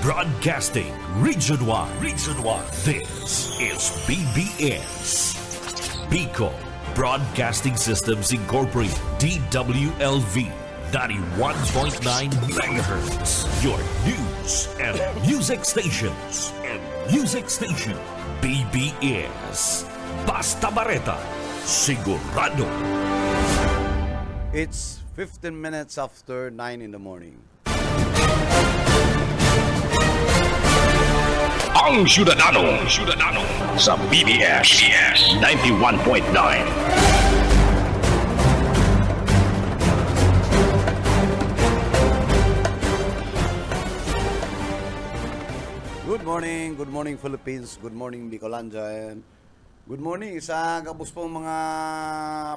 Broadcasting Region 1. Region 1. This is BBS. Bicol Broadcasting Systems Incorporated. DWLV 91.9 megahertz. Your news and music stations. BBS. Basta Bareta. Sigurado. It's 15 minutes after 9 in the morning. Ang Syudadano sa BBS 91.9. Good morning Philippines, good morning Bicolandia, and good morning sa kabus pong mga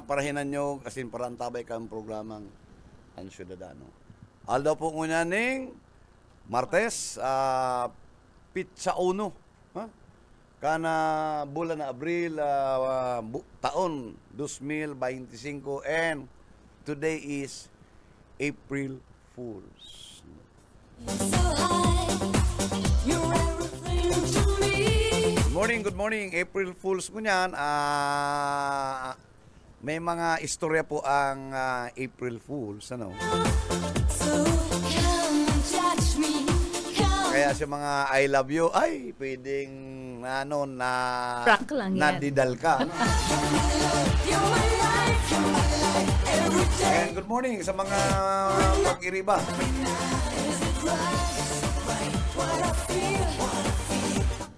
parahinan nyo kasi parang tabay kang programang Ang Syudadano. Aldaw po ngunya ning Martes, Pizza Uno, kana bulan na Abril, taon 2025, and today is April Fools. Good morning, April Fools mo niyan. May mga istorya po ang April Fools, ano? Kaya sa mga I love you, ay, pwedeng, ano, prank lang yan. Nadidal ka, ano? And good morning sa mga pag-iriba.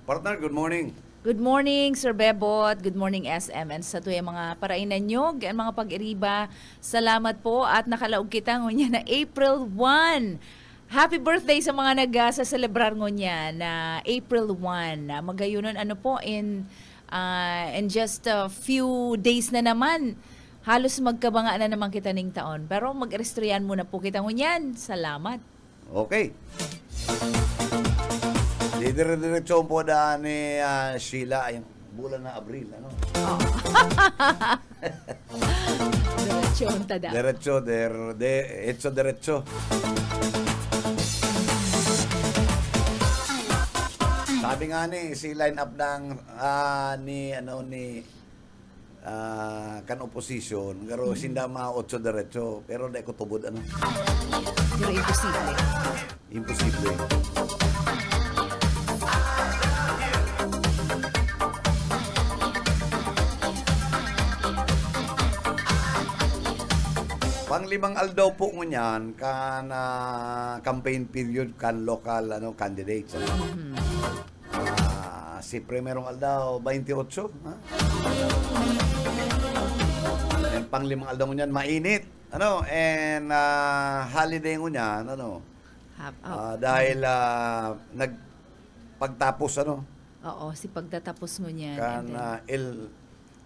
Partner, good morning. Good morning, Sir Bebot. Good morning, SM. And sa tuwing mga parainan nyo, mga pag-iriba, salamat po at nakalaog kita ngunya na April 1. Happy birthday sa mga nag-sa-celebrar ngunya na April 1. Magayunon ano po in just a few days na naman. Halos magkabanga na naman kita ning taon. Pero mag-restriyan muna po kita ngunyan. Salamat. Okay. Dire-diretso po da ni Sheila yung bulan na Abril, ano? Oh. Diretso ang tada. Diretso. Sabi nga ni si line up ng ni kan opposition, garo sinda mga 8 diretso, pero dai ko tubod ano. Pero imposible. Imposible. Pang-limang aldaw po ngunyan kan campaign period kan local candidates. Si primerong aldaw 28, ha? And pang-limang aldaw ngunyan mainit, ano? And holiday ngunyan, ano? Dahil nagpagtapos, ano? Oo, si pagtatapos ngunyan. Kan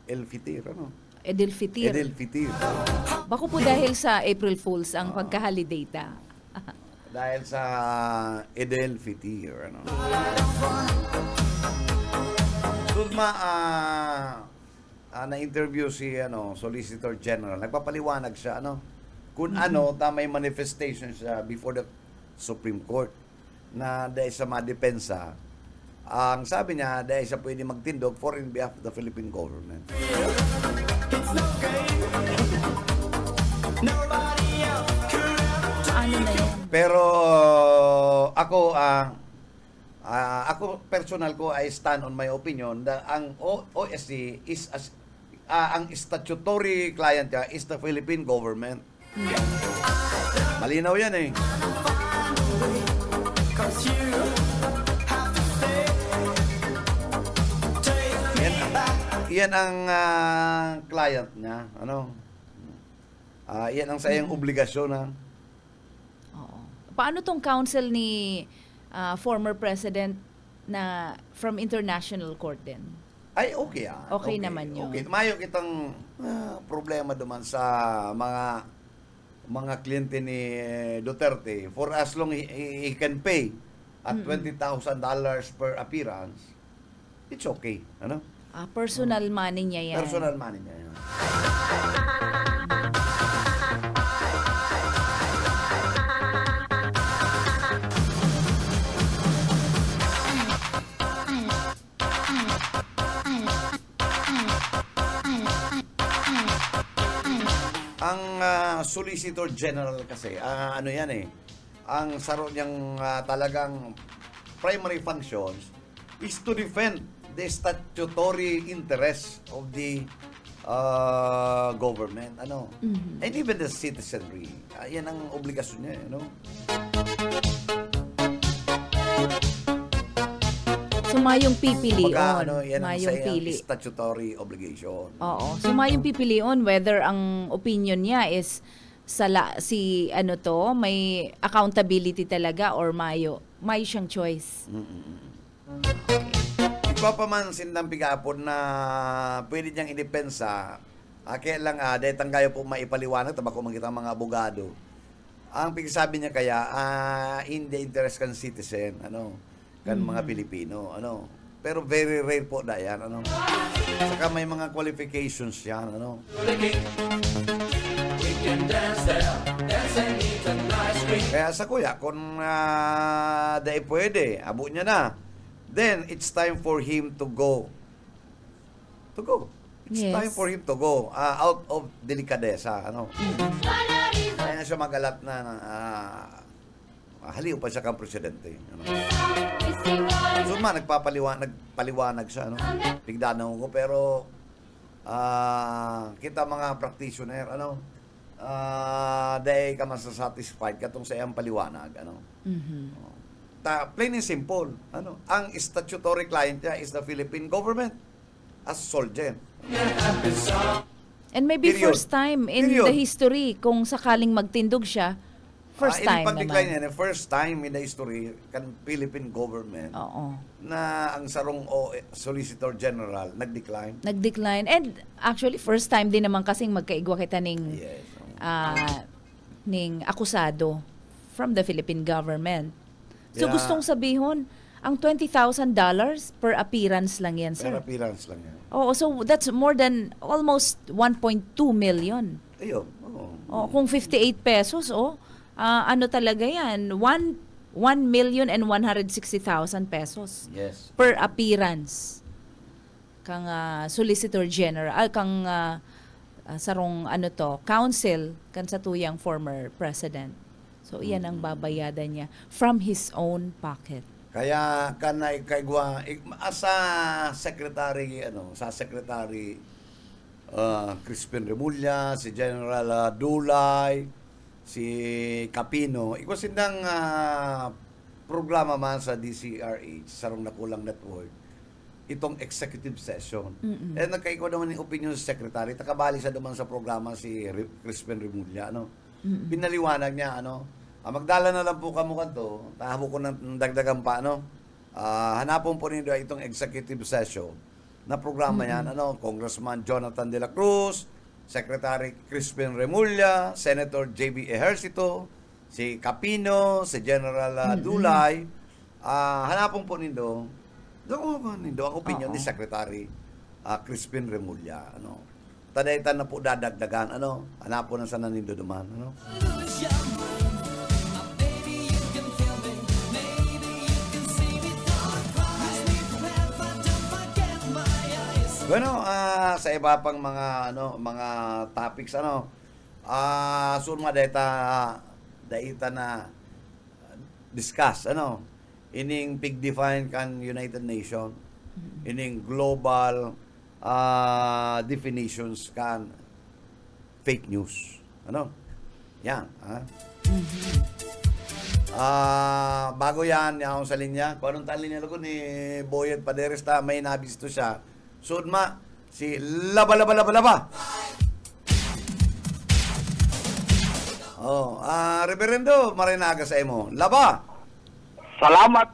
El Fitir, ano? Edel Fitir. Bako po dahil sa April Fools ang pagka-holiday ta. Dahil sa Edel Fitir, ano. Tudma na-interview si Solicitor General. Nagpapaliwanag siya kung may manifestation siya before the Supreme Court na dahil sa madepensa. Ang sabi niya dahil siya pwede magtindog for in behalf of the Philippine government. Ano na yun? Pero ako personal ko I stand on my opinion that ang OSC is ang statutory client niya is the Philippine government. Malinaw yan eh. Yan ang client niya, ano? Yan ang sayang obligasyon, ha? Oo. Paano tong counsel ni former president na from international court din? Ay, okay. Okay naman yun. Okay. Mayo kitang problema duman sa mga kliyente ni Duterte for as long he can pay at $20,000 per appearance. It's okay, ano? Personal money niya yan. Personal money niya yan. Solicitor General kasi, ano yan eh, ang saro niyang talagang primary functions is to defend the statutory interests of the government, ano. And even the citizenry. Yan ang obligasyon niya, ano. So, mayong pipilion. Yan ang Mayong sa pili. statutory obligation. Oo. So, mayong pipilion whether ang opinion niya is si ano to, may accountability talaga or may siyang choice. Ipapamansin ng pigapon na pwede niyang idepensa, kaya lang dahil tanggayo po maipaliwanag, tabako man kita mga abogado. Ang pigsabi niya kaya, in the interest kan citizen, kan mga Pilipino, Pero very rare po na yan, Saka may mga qualifications yan, Kaya sa kuya, kung dahil pwede, abo niya na, then it's time for him to go. It's Yes. time for him to go out of delikadesa, Kaya siya magalat na haliw pa siya kang presidente. So nagpaliwanag siya, Bigdanaw ko, pero kita mga practitioner, dahil ka masasatisfied katong sa iyang paliwanag, plain and simple, ang statutory client niya is the Philippine government as soldier. And maybe Period. first time in Period. the history kung sakaling magtindog siya, first time pag-decline naman. yan, first time in the history kan Philippine government Oo. na ang sarong Solicitor General nag-decline. Nag-decline. And actually, first time din naman kasing magkaigwa kita ning Yes. ning akusado from the Philippine government. So Yeah. gustong sabihon, ang $20,000 per appearance lang yan, Per sir. appearance lang yan. Oo, so that's more than almost 1.2 million. Ayun. Oo. Oh, kung 58 pesos, ano talaga yan? 1,160,000 pesos Yes. per appearance. Kang Solicitor General, kang sarong counsel kan sa tuyang former president. So iyan ang babayadan niya from his own pocket. Kaya kanay kaigwa sa secretary Crispin Remulla, si General Dulay, si Capino, sindang programa man sa DCRH, sarong nakulang network, itong executive session. Eh nagkaigwa naman yung opinion sa secretary, takabali sa duman sa programa si Crispin Remulla, pinaliwanag niya, magdala na lang po kamo kanto, tahabo ko ng dagdagan pa, hanapon po ninyo itong executive session na programa yan, Congressman Jonathan De La Cruz, Secretary Crispin Remulla, Senator J.B. Ejercito, si Capino, si General Dulay, hanapon po ninyo ang opinion ni Secretary Crispin Remulla, tadaytan na po dadagdagan, hanapon na sa nanindo duman, Bueno, sa iba pang mga topics daita na discuss ining pig-define kan United Nation, ining global definitions kan fake news. Yan, bago yan, yung sa linya, kung anong linya ko ni Boyet Paderes may nabisto siya. Sudma, si Laba. Reverendo Marinaga sa imo. Laba. Salamat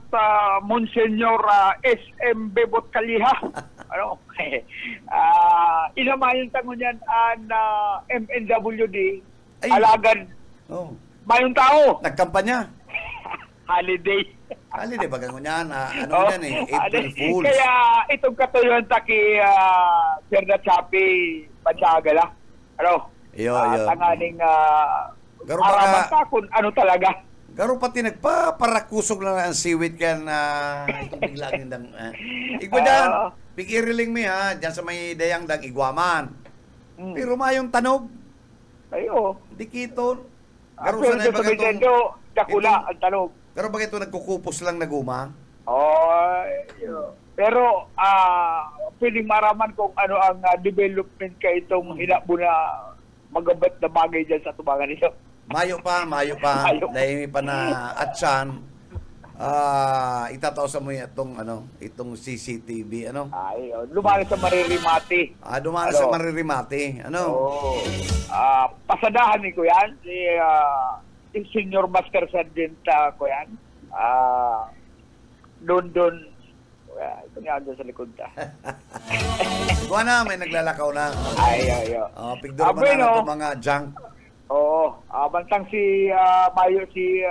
Monsignor SM Bebot Kaliha. Inamayon tangon yan ang MNWD. Ay. Alagad. Mayong tao. Nagkampanya. Holiday. Holiday ba ganun yan? April Fools. Kaya itong katuyon taki Sir Chapi Pansagala. Iyo. Tanganing Garo araman baka- ka kung ano talaga. Garo pati nagpaparakusog lang ang siwit kan itong bigla nindang igwa dyan. Pikiriling mi dyan sa may dayang dag igwaman. Pero mayong tanog. Ayo. Dikiton. Pero Pero sa Presidente, dakula ang tanong. Pero bakit ito nagkukupos lang na guma? Pero pwedeng maraman kung ano ang development ka itong hinabo na magabat na bagay dyan sa tubangan nito. Mayo pa. Mayo. Dahil pa na atsan. Itatao sa mo itong CCTV, Ay, lumalas sa maririmati. Dumanas sa maririmati, Pasadahan ni ko yan, si Senior Master Sergeant ko yan. Doon, ito nga doon sa likod ta. Kuha na, may naglalakaw na. Ay. Pigdor mo na ito mga junk. Oo, bantang si Mayo si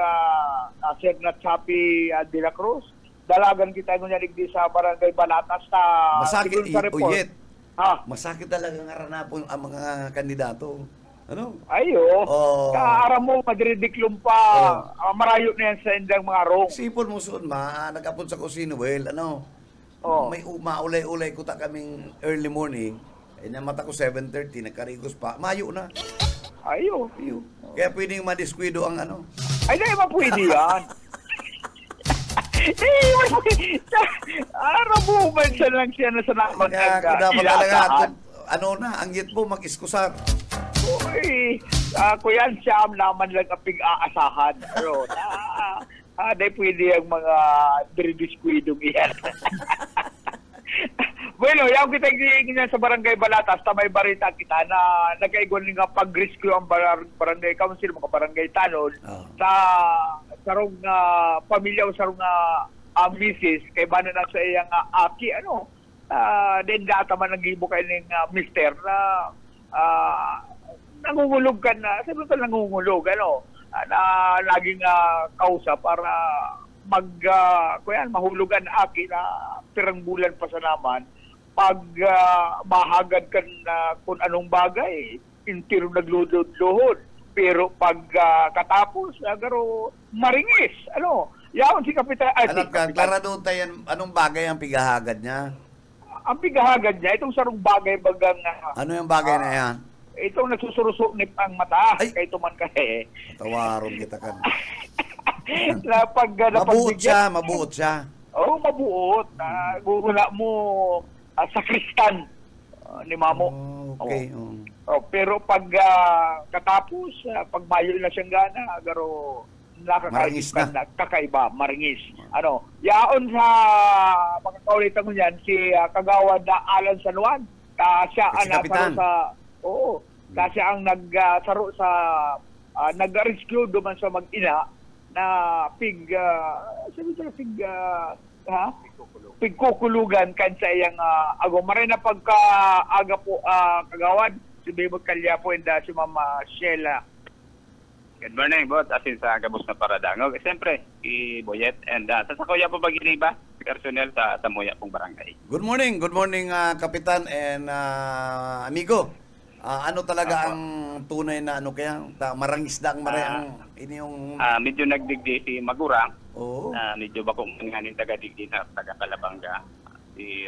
Sir Natsapi de la Cruz. Dalagan kita nung yanig di sa Barangay Balatas na Masakit, sa report. uyit. Ha? Masakit talaga nga ranapon ang mga kandidato. Ayo. Kaaram mo, madridiklum pa. Marayo na yan sa indang mga rong. Sipon mo soon, nag-apon sa kusino, may maulay-ulay ko ta kaming early morning. Mata ko 7:30, nagkarigos pa. Mayo na. Ayo. Kaya pwedeng madiskwido ang Ay, dahil mapwede yan. Arabuman siya lang siya na sa naman Kaya dapat talaga, ang git mo, mag-iskusar. Uy, kuyan siya naman lang ang pig-aasahan. Pero, dahil pwede ang mga diridiskwidong iyan. Bueno, yung kita ganyan sa Barangay Balatas, tamay barita kita na nagkaigon nga pag-rescue ang Barangay Council, mga Barangay Tanod, sa sarong pamilya o sarong misis, kay bana na sa iyang aki, then data man nag-ibo kayo ng mister na nangungulog ka na, sabi ko nangungulog, na laging kausa para mahulugan aki na pirang bulan pa sa naman, pag mahagad ka na kung anong bagay, intiro nagludod-luhod. Pero pag katapos, agaro maringis. Yaon si Kapitan. Alam ka, klarado tayo, anong bagay ang pigahagad niya? Ang pigahagad niya, itong sarong bagay bagang... Ano yung bagay na yan? Itong nagsusurusuknip ang mata. Ay! Kay tuman ka Tawaron kita ka. Mabuot siya. Oo, mabuot. Gugula mo sa kristan ni Mamo. Okay. Pero pag katapos, pag mayo na siyang gana, agaro Maringis na. Kakaiba, maringis. Yaon sa mga kaulitan mo yan, si Kagawad Alan San Juan. Siya ang Kapitan. siya ang nagsaro sa nag-rescue duman sa mag-ina na pigkukulugan kan sa iyang maray na pagka-aga po Kagawad, si Bebot Calyapo and si Mama Sheila. Good morning, Bot. Asin sa Gabos na Paradangog. Siyempre, si Boyet and sa Sakuya po Baginiba, si Personel sa Tamuya pong barangay. Good morning, Kapitan and amigo. Ano talaga ang tunay na marangisda ang inyong... medyo nagdigdi si Magurang. Oo. Medyo ba kung nganin taga-digdi na taga-Kalabanga, si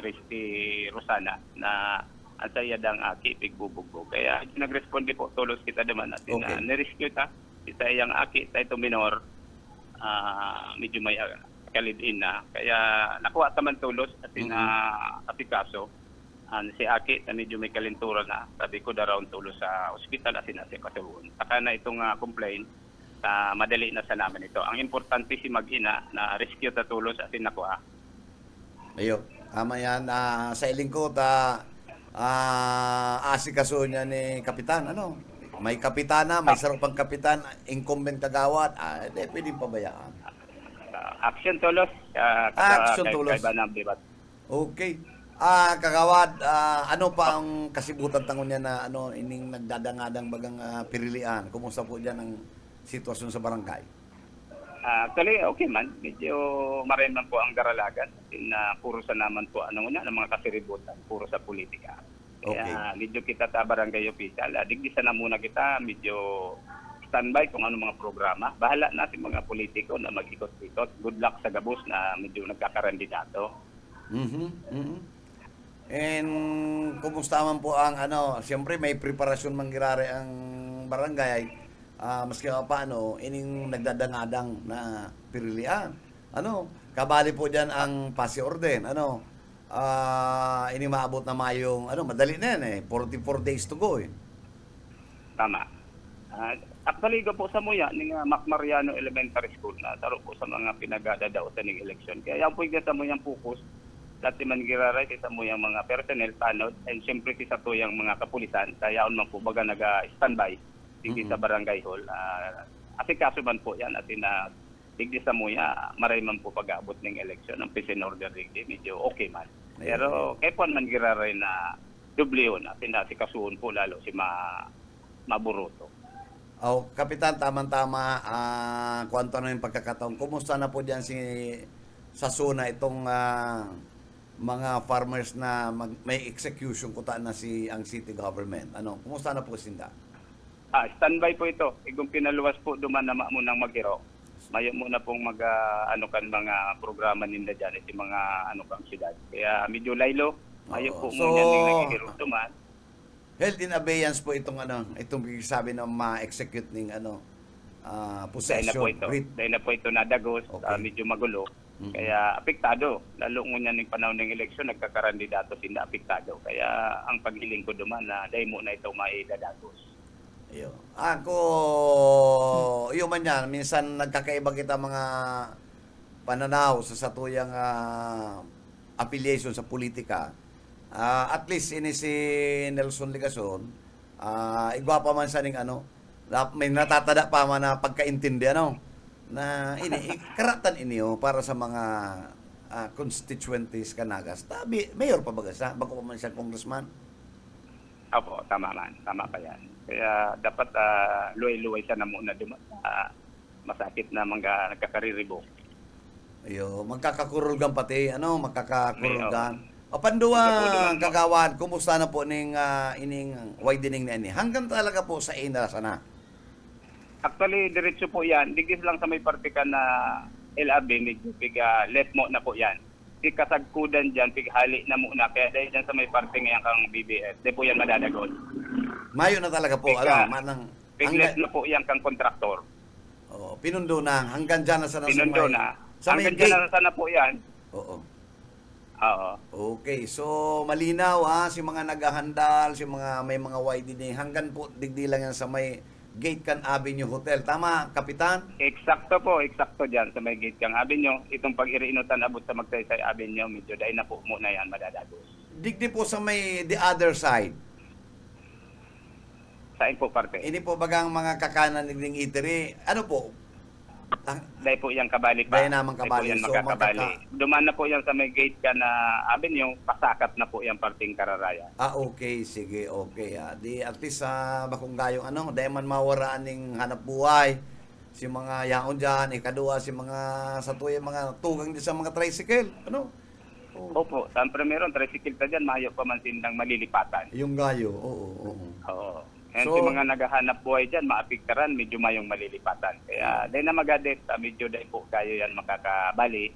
Rosana, na ang saya dang aki, pigbubugbo. Kaya nag-responde po, tulos kita naman natin na nirescue ta. Isa iyang aki, tayo minor, medyo may kalidin na. Kaya nakuha taman tulos at asikaso. Si Aki na medyo may kalintura na. Sabi ko daw tulos sa ospital asin asikasoon. Saka na itong complaint, madali na sa namin ito. Ang importante si mag-ina na rescue ta tulos asin nakuha. Ayo, tama yan. Sa iling ko, asikaso niya ni Kapitan, may kapitana, may sarupang kapitan, incumbent kagawad, pwedeng pabayaan. Action tulos. Action tulos. Okay. Kagawad, ano pa ang kasibutan tangon niya na ining nagdadangadang bagang pirilian? Kumusta po dyan ang sitwasyon sa barangay? Actually, okay man. Medyo marin man po ang daralagan. Puro sa naman po ng mga kasiributan, puro sa politika. Kaya medyo kita ta barangay official, digdisa na muna kita, medyo standby kung ano mga programa. Bahala natin mga politiko na mag-ikot-ikot. Good luck sa Gabos na medyo nagkakarandidato. And kumusta man po ang siyempre may preparasyon manggirari ang barangay, maski paano, ining nagdadangadang na pirilian. Ano, kabali po diyan ang pasi orden. Ano, ini maabot na mayong, madali na yan eh, 44 days to go eh. Tama. Actually, po sa muya, ng Macmariano Elementary School na taro po sa mga pinagdadaotan ng eleksyon. Kaya yan po yung sa muyang focus, dati man giraray sa muyang mga personnel, tanod, and siyempre sa tuyang mga kapulisan, kaya yun man po baga nag-standby digdi sa barangay hall. Asikaso man po yan, at digdi sa muya, maray man po pag-abot ng eleksyon, ang peace and order digdi, medyo okay man. Pero kaya po man giraray na doble yun, at asikasuon po lalo si Maburuto. Kapitan, tamang-tama, kwanto na yung pagkakataon. Kumusta na po dyan sa Suna itong mga farmers na may execution kutaan na ang city government? Kumusta na po sinda? Standby po ito. Igong pinaluwas po duman na munang maghiro. Mayo muna pong mga programa ninda dyan iti mga kang siyudad. Kaya medyo laylo. Mayo po muna yung naghihiro duman. Health in abeyance po itong sabi na ma-execute ng possession. Dahil na po ito nadagos, Okay. medyo magulo. Kaya apektado. Lalo ngunyan ng panahon ng eleksyon, nagkakarandidato sila apektado. Kaya ang paghiling ko duman na dahil mo na ito maidadagos. Ako, yun man yan, minsan nagkakaiba kita mga pananaw sa satuyang affiliation sa politika. At least ini si Nelson Ligason, igwa pa man sa ning may natatada pa man na pagkaintindi na karatan inyo para sa mga constituencies kanagas. Tabi, mayor pa baga siya, bago pa man siya congressman. Opo, tama pa yan. Kaya dapat luway-luway siya na muna masakit na mga nagkakariribo. Magkakakurulgan pati, magkakakurulgan. Panduwa, kagawad, kumusta na po ining widening na ini? Hanggang talaga po sa ina sana? Actually, diretso po yan. Digis lang sa may partika na LRB, medyo left mo na po yan. Kasagkudan dyan, pighali na muna. Kaya dahil dyan sa may parte ngayon kang BBS, di po yan madadagon. Mayo na talaga po. Piglet na po yan kang kontraktor. Pinundo na. Hanggang dyan na sana. Pinundo na. Hanggang dyan na sana po yan. Oo. Okay, so malinaw si mga naghahandal, may mga widening, hanggang po digdi lang yan sa may Gate Can Avenue Hotel. Tama, Kapitan? Eksakto dyan sa may Gate Can Avenue. Itong pag-iriinutan abot sa Magsaysay Avenue, medyo dahil na po muna yan madadagos. Digdi po sa may the other side. Saan po parte? Ini po bagang mga kakanan ng eatery. Ano po? Dahil po yan kabali pa. Dahil naman kabali. Dahil po yan magkakabali. Duman na po yan sa may Gate Can Avenue, pasakat na po yan parting Kararaya. Okay. Sige, okay. Di at least bakong gayong dahil man mawaraan ng hanap buhay. Si mga yaon dyan, ikadua, si mga satuya, mga tugang din sa mga tricycle. Opo, saan meron, tricycle pa dyan, mayo pa man sindang malilipatan. Yung gayo, oo. And si mga naghahanap buhay dyan, maapiktaran, medyo mayong malilipatan. Kaya dahil na magadet, medyo dahil po kayo yan makakabali,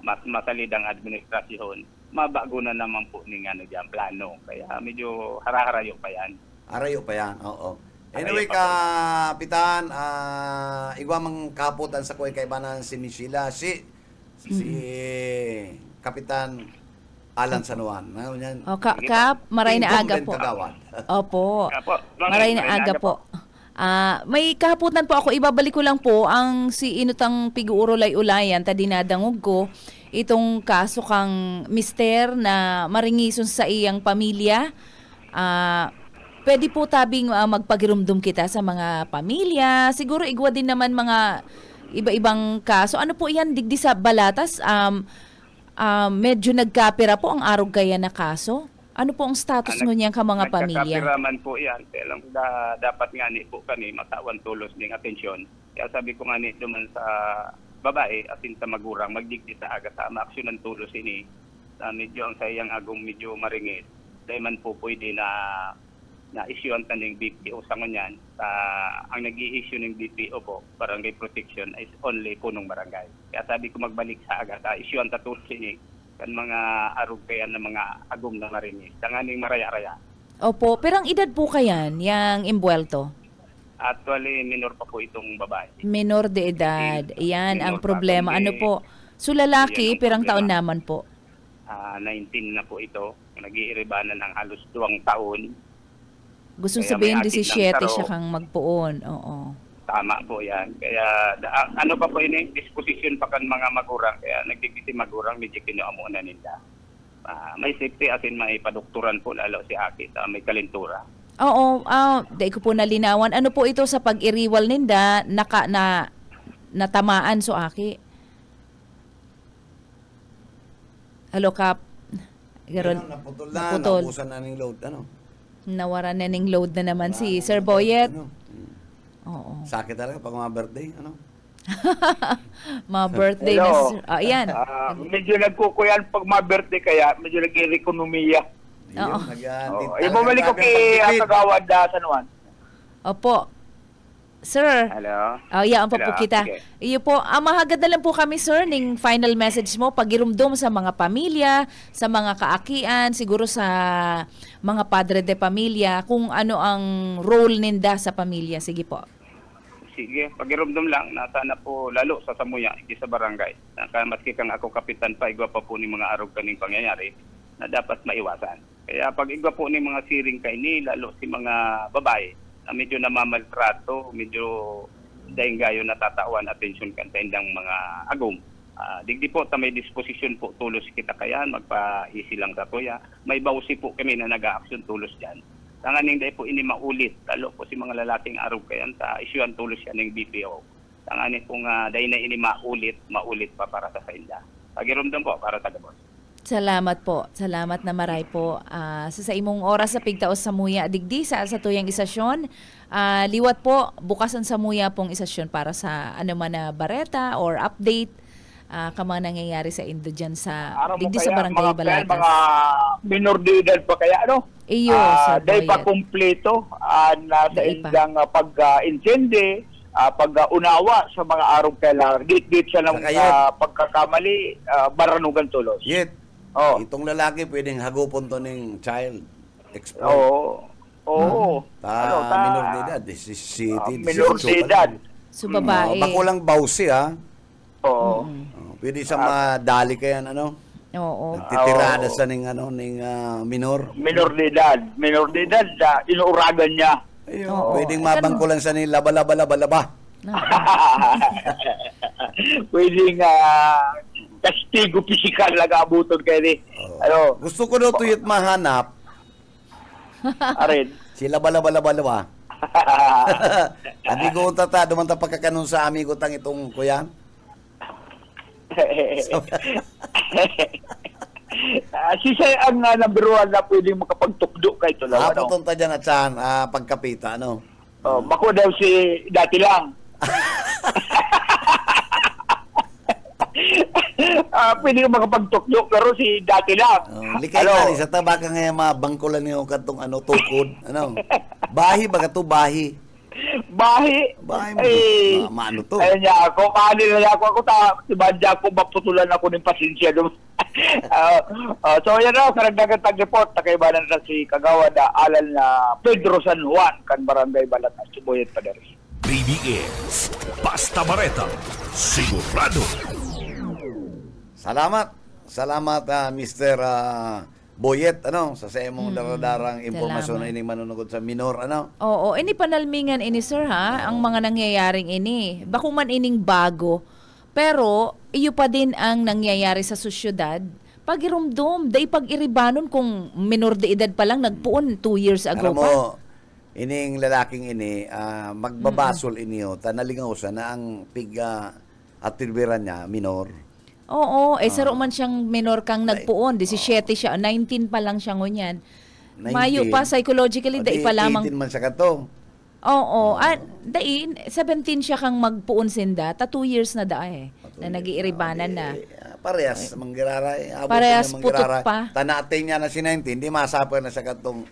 mas masalid ang administrasyon, mabago na naman po ng dyan, plano. Kaya medyo haraharayo pa yan. Harayo pa yan, oo. Anyway, Kapitan, igwa mang kaputan sa kuya kaibanan si Michela, si Kapitan Alan San Juan. Kap, maray na aga po. Opo. Maray na aga po. May kahaputan po ako, ibabalik ko lang po ang si inutang pig-uurolay-ulayan ta dinadangog ko itong kaso kang mister na maringison sa iyang pamilya. Pwede po tabing magpagirumdum kita sa mga pamilya. Siguro igwa din naman mga iba-ibang kaso. Ano po yan, digdi sa balatas? Medyo nagkapira po ang arog kaya na kaso. Ano po ang status mo niyan ka mga pamilya? Nagkakapiraman po yan. Kaya lang dapat nga ni po kani matawan tulos ng atensyon. Kaya sabi ko nga ni duman sa babae atin sa magurang magdigdi sa aga sa maaksyon ng tulos ini. Medyo ang sayang agong medyo maringit. Dahil man po pwede na issue ang taning BPO sa ngunyan. Ang nag-i-issue ng BPO po, Barangay Protection, is only punong barangay. Kaya sabi ko magbalik sa aga, issue ang tatulos ini kan mga arog kaya ng mga agom na marinis. Tanganing maraya-raya. Opo, pero ang edad po kayan, yang imbuelto? Actually, minor pa po itong babae. Minor de edad. Yan Minor ang pa, problema. kundi- Ano po? So lalaki, Yan ang pirang taon problema. naman po. 19 na po ito. Nag-iiribanan ng halos 2 taon. Gusto Kaya sabihin may atid ng 17 taro. siya kang magpuon. Oo. Tama po yan. Kaya ano pa po ini disposition pa kan mga magurang. Kaya nagdikiti magurang medyo kinuamunan nila. May safety as in may padoktoran po lalo si Aki. May kalintura. Oo, dahil ko po nalinawan. Ano po ito sa pag-iriwal ninda natamaan so Aki? Hello, Kap. Garon, Naputol naputol. naubusan na ng load, Nawara na ning load na naman si Sir Boyet. Oo. Sakit talaga pag mga birthday, Mga birthday na Hello. Sir. Ayan. Medyo nagkukuyan pag mga birthday kaya, medyo nag-economiya. Oo. Ibumalik ko kay Kagawad San Juan. Opo. Sir. Hello? Yaan pa po Hello, kita. sige. Iyo po, mahagad na lang po kami, sir, ning final message mo, pagirumdum sa mga pamilya, sa mga kaakian, siguro sa mga padre de pamilya, kung ano ang role ninda sa pamilya. Sige po. Sige, pagirumdum lang na sana po lalo sa Samuya, iki sa barangay. Maski kang ako kapitan pa, igwa pa po ni mga arog kaning pangyayari na dapat maiwasan. Kaya pag igwa po ni mga siring kay ni, lalo si mga babae, na medyo namamaltrato, medyo dahil gayo natatawan, attention kan tendang mga agom. Digdi po, may disposition po, tulos kita kayan, magpa-easy lang sa kuya. May bawsi po kami na nag-a-action tulos dyan. Tanganing dahil po ini maulit, lalo po si mga lalaking arog kayan, ta isyuan tulos yan ng BPO. Tanganing po nga dahil na ini maulit pa para sa kainda. Pagirumdam po, para sa gabos. Salamat po. Salamat na maray po. Sa imong oras sa pigtaos sa Muya digdi sa tuyang isasyon. Liwat po, bukasan sa Muya pong isasyon para sa ano man na bareta or update kamang nangyayari sa Indo dyan sa digdi sa Barangay Balatas. Mga minor de edad pa kaya, ano? Iyo, Sir Dahil pa Boyet. kumpleto nasa Dahil pa. indang pag-intindi, pag-unawa sa mga arog kaya git-git sa ng Saka yun. pagkakamali, baranugan tulos. Yet, Oh. itong lalaki pwedeng hagupon to ng child exploit. Oo. Minor de edad. 17, Minor 18 de pa edad. lang. So babae. Bakulang bawsi, ha? Oo. Pwede sa madali kayan, Oo. Titirada sa ning minor. Minor de edad. Minor de edad, inuuragan niya. Ayun, Oo. pwedeng mabangkulan sa ning laba-laba. Pwedeng kastigo pisikal lang abuton kayo ni. Ano, Gusto ko daw tuyot mahanap arin. si laba-laba. Hindi ko tata, dumanta pagkakanon sa amigo tang itong kuya. Sisa ang number one na pwedeng makapagtukdo kay ito lang. Ano? Punta dyan at saan, pagkapita, Bako daw si dati lang. Pwede ka makapagtukdo pero si dati lang. Likay nga, sa tabaka ngayon mabangkulan niyo katong tukod. Bahi ba ka to, bahi? Bahi. Bahi mo. Maano to? Ayun niya ako. Kaanil na ako. Si Banja ako, maputulan ako ng pasensya doon. So yan o, karagdagan tag-report. Nakaibanan na si Kagawad Alal na Pedro San Juan, kan Barangay Balatas, Suboyet Padari. BBS Basta Bareta, sigurado. Salamat, Mr. Boyet, sa imong daradarang impormasyon na salamat. ining manunugod sa minor, Oo, ini panalmingan ini sir ha, ang mga nangyayaring ini. Bako man ining bago, pero iyo pa din ang nangyayari sa sosyudad. Pagirumdum, day pag-iribanon kung minor de edad pa lang, nagpuon 2 years ago Alam pa. mo, ining lalaking ini, magbabasol inyo, tanalingaw sa na ang atirbiran niya, minor. Oo, saro man siyang minor kang nagpuon, 17 siya, 19 pa lang siya ngunyan. 19. Mayo pa, psychologically, day pa lamang. 18 man sa kato. Oo, day, 17 siya kang magpuon sinda, 2 years na na nag-iiribanan na. Parehas, manggiraray. Parehas putot pa. Tanating niya na si 19, hindi masapa na sa katong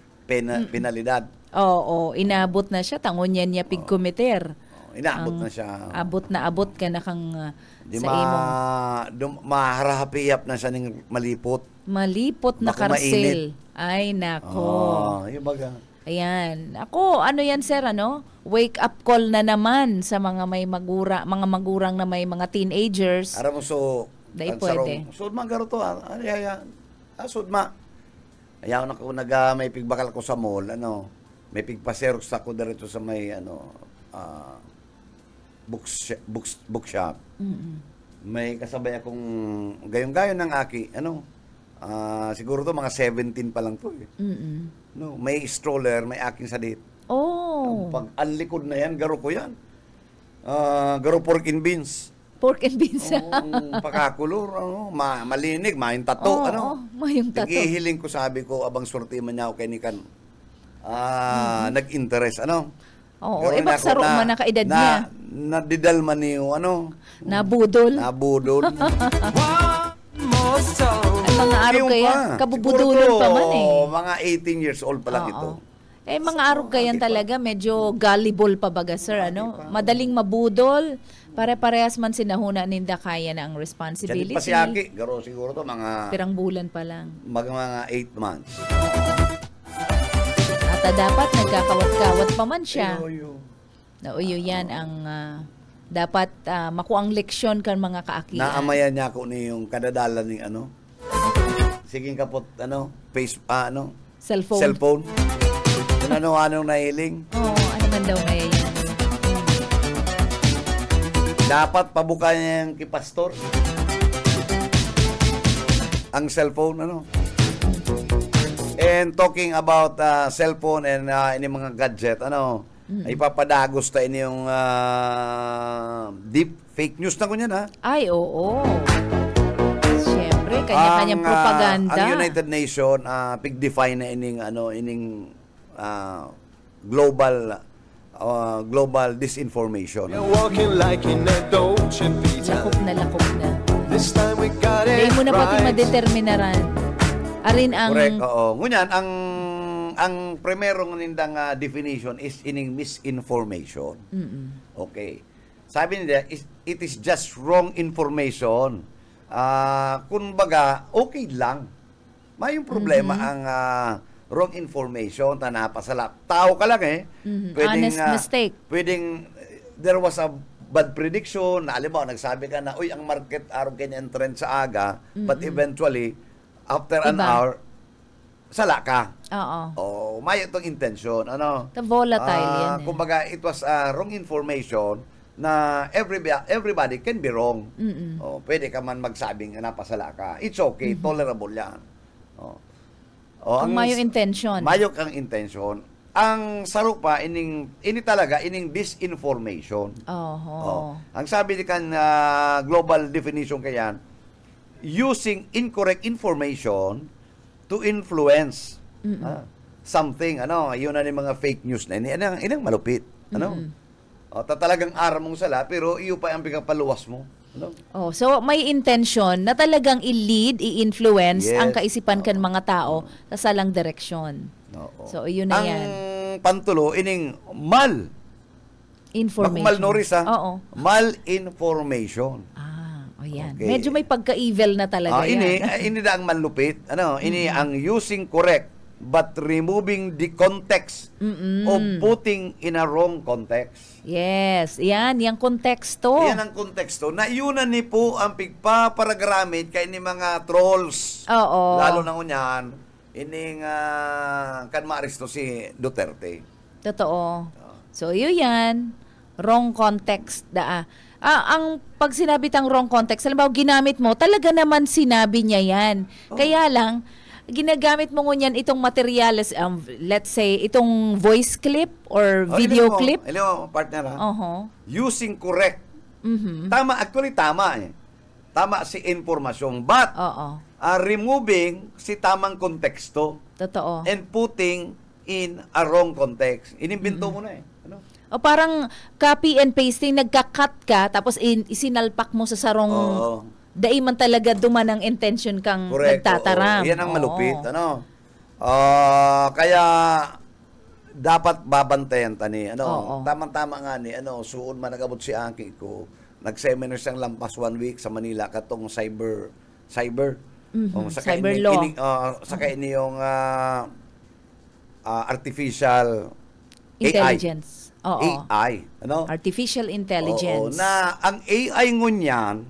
penalidad. Oo, inabot na siya, tangon niya pigkomiter. Inaabot na siya. Abot ka na kang Di sa imong maharahapiyap na siya ng malipot. malipot na Baka karsel. Ay, nako. Yung baga. Ayan. Ako, ano yan, sir, ano? Wake up call na naman sa mga mga magurang na may mga teenagers. Aram mo so, Dahil ang pwede. sarong, sudma garo to, sudma. Ayaw na ko may pigbakal ko sa mall, may pigpaserox ako dito sa may, bookshop. May kasabay akong gayong-gayon ng aki, siguro to mga 17 pa lang to eh. No, may stroller, may aking sadit. Oh. Pag anlikod na yan, garo ko yan. Garo pork and beans. Pork and beans. Pakakulor, malinig, maing tato, mayong tato. Nagihiling ko, sabi ko, abang sorti man niya ako kay Nikan. Nag-interest, Oo, magsaro man na kaedad niya. Nadidal man niyo, Nabudol. Nabudol. Ay, mga araw kaya, kabubudulon pa man eh. Mga 18 years old pa lang ito. Mga araw kaya talaga, medyo gullible pa baga, sir, Madaling mabudol. Pare-parehas man sinahuna ninda kaya na ang responsibility. Diyan pa si Aki, garo siguro to mga pirang bulan pa lang. Mga 8 months. At dapat nagkakawat-kawat pa man siya. Uyo. Yan ang dapat makuang leksyon kan mga kaakian. Naamayan niya ako ni yung kadadala ni Siging kapot cellphone. Kung ano nahiling. Ano man daw ngayon yan. Dapat pabuka niya yung kipastor. Ang cellphone, And talking about cellphone and ini mga gadget, ipapadagos ta ini yung deep fake news na kunyan, ha? Ay, oo. Siyempre, kanya-kanyang propaganda. Ang United Nations, pig-define na ining global disinformation. Lakop na. Hindi mo na pati madeterminaran. Arin ang... Correct, oo. Ngunyan, ang primerong nindang definition is ining misinformation. Okay. Sabi nila, it is just wrong information. Kumbaga, okay lang. May yung problema ang wrong information na napasala. Tao ka lang eh. Honest mistake. Pwedeng, there was a bad prediction na alam mo, nagsabi ka na, uy, ang market araw kanya trend sa aga, but eventually, after an hour, sala ka. Oo. May itong intention. Volatile yan. Kumbaga, it was wrong information na everybody can be wrong. Pwede ka man magsabing napasala ka. It's okay. Tolerable yan. Ang mayong intention. Mayok ang intention. Ang saro pa, ini talaga, ining disinformation. Ang sabi ni kan global definition kayan, using incorrect information to influence something. Yun na yung mga fake news na inang malupit. Talagang aram mong sala, pero iyo pa ang pagpaluwas mo. So may intention na talagang i-lead, i-influence ang kaisipan kan mga tao sa salang direksyon. So yun na yan. Ang pantulo, ining information. Malnoris malinformation. Yan. Okay. Medyo may pagka-evil na talaga yan. Ini ang malupit. Ini ang using correct but removing the context of putting in a wrong context. Yes. Yan konteksto. Yan ang konteksto. Na yun ni po ang pigpaparagamit kay ni mga trolls. Oo. Lalo na kunyan, ining kan maaristo si Duterte. Totoo. So yun yan. Wrong context ang pag sinabi tang wrong context, halimbawa ginamit mo, talaga naman sinabi niya yan. Kaya lang, ginagamit mo ngunyan itong materials, let's say, itong voice clip or video clip. Alam mo, partner using correct. Tama, actually tama eh. Tama si informasyon, but removing si tamang konteksto. Totoo. And putting in a wrong context. Inimbento mo na eh. O parang copy and pasting, nagka-cut ka, tapos isinalpak mo sa sarong, dai man talaga duman ang intention kang nagtataram. Yan ang malupit. Kaya, dapat babantayan tani. Tamang-tama nga ni, suon man nagabot si Angki ko, nag-seminar siyang lampas 1 week sa Manila, katong cyber. Cyber law. Saka ini yung artificial Intelligence. Oo. AI, ano? Artificial Oo, intelligence. na ang AI ngunyan,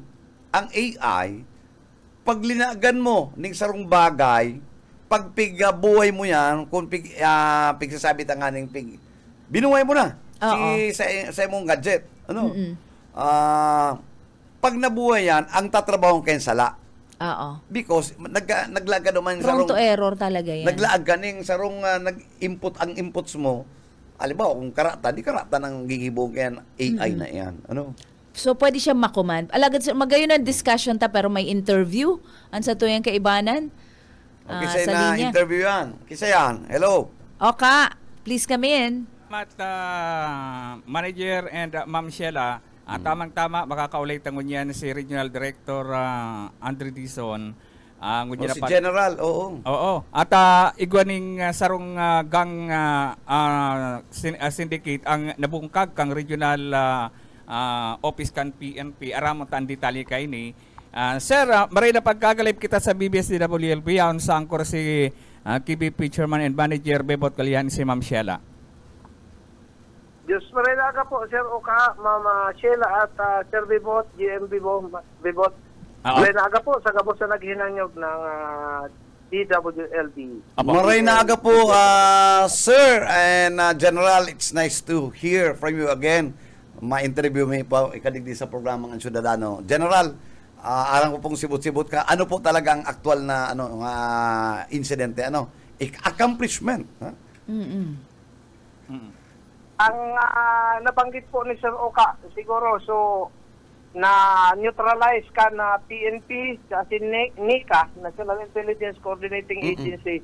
ang AI, pag linagan mo ning sarong bagay, pag buhay mo yan, kung pigsasabi ta nga ning binuhay mo na Oo. sa imong gadget. Ano? Pag nabuhay yan, ang tatrabaho kayo sala. Oo. Because naglaga naman Prone to error talaga yan. naglaag ganing sarong nag-input ang inputs mo. Halimbawa, kung karata, di karata ng gigibong yan AI na yan. Ano? So, pwede siya makommand. Alagad, magayon ng discussion ta, pero may interview. An sa tuyang kaibanan? Kasi sa na linya. interview yan. Kisa yan. Hello. Oka, please come in. Manager and Ma'am Sheila, tamang-tama makakaulit ang ngunyan si Regional Director Andre Dizon. Si General, oo. Oo. At igwaning sarong gang syndicate ang nabungkag kang regional office kan PNP aramon tan detalye kay ni. Sir, maray na pagkagalip kita sa BBS-DWLP ayon sa angkor si KBP Chairman and Manager Bebot Kalihan si Ma'am Sheila. Diyos maray na po, Sir Oka, Mama Sheila at Sir Bebot, GM Bebot. Maray na aga po sa gabos sa naghinanyog ng DWLB. Maray na aga po, Sir and General. It's nice to hear from you again. Ma-interview mo po ikadigdi sa programang Ang Ciudadano. General, arang ko pong sibot-sibot ka. Ano po talaga ang aktual na insidente? Accomplishment. Ha? Ang nabanggit po ni Sir Oka, siguro, so, na neutralize ka na PNP, kasi NICA, National Intelligence Coordinating Agency,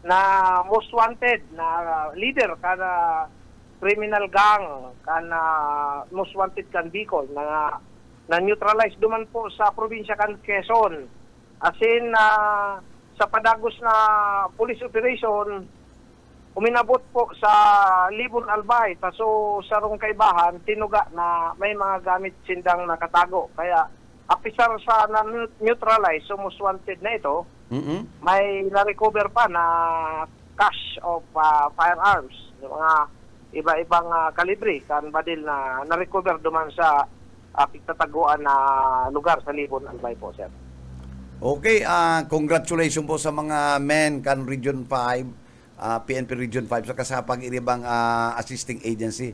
na most wanted, na leader ka na criminal gang, ka na most wanted kan Bicol, na neutralize duman po sa probinsya kan Quezon. As in, sa padagos na police operation, uminabot po sa Libon Albay, taso sarong kaibahan, tinuga na may mga gamit sindang nakatago. Kaya, apisar sa neutralize, so most wanted na ito, may na-recover pa na cache of firearms, yung mga iba-ibang kalibre, kan badil na na-recover duman sa pagtataguan na lugar sa Libon Albay po, sir. Okay, congratulations po sa mga men kan Region 5, PNP Region 5 sa pag-iribang assisting agency.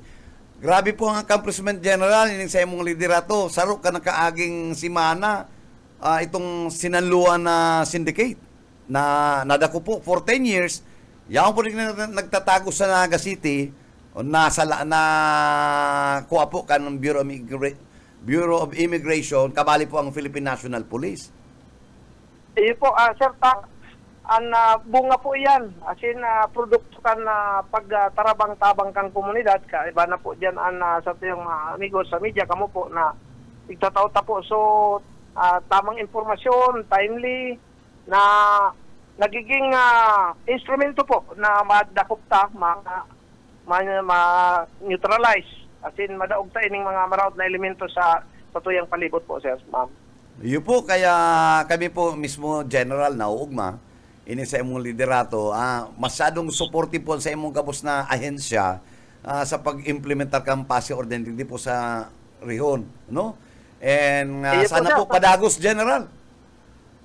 Grabe po ang accomplishment, General, ining sa imong liderato. Sarok ka nakaaging simana itong sinanluan na syndicate na nadako po for 10 years. Yaon po rin nagtatago sa Naga City na kuha po kan Bureau of Immigration, kabali po ang Philippine National Police. Po, sir, bunga po yan. As in, produkto kan pagtarabang-tabang kang komunidad. Iba na po dyan sa yung amigos sa media, kamo po na igtatauta po. So, tamang informasyon, timely, na nagiging instrumento po na madakop ta, ma-neutralize. As in, madaog ta ining mga maraot na elemento sa tuyang palibot po, sir, ma'am. Yun po, kaya kami po mismo, General, nauugma, ini sa imong liderato, masyadong supportive po sa imong gabos na ahensya sa pag-implementar kang policy ordinance po sa Rihon, no? And sana po padagos, General.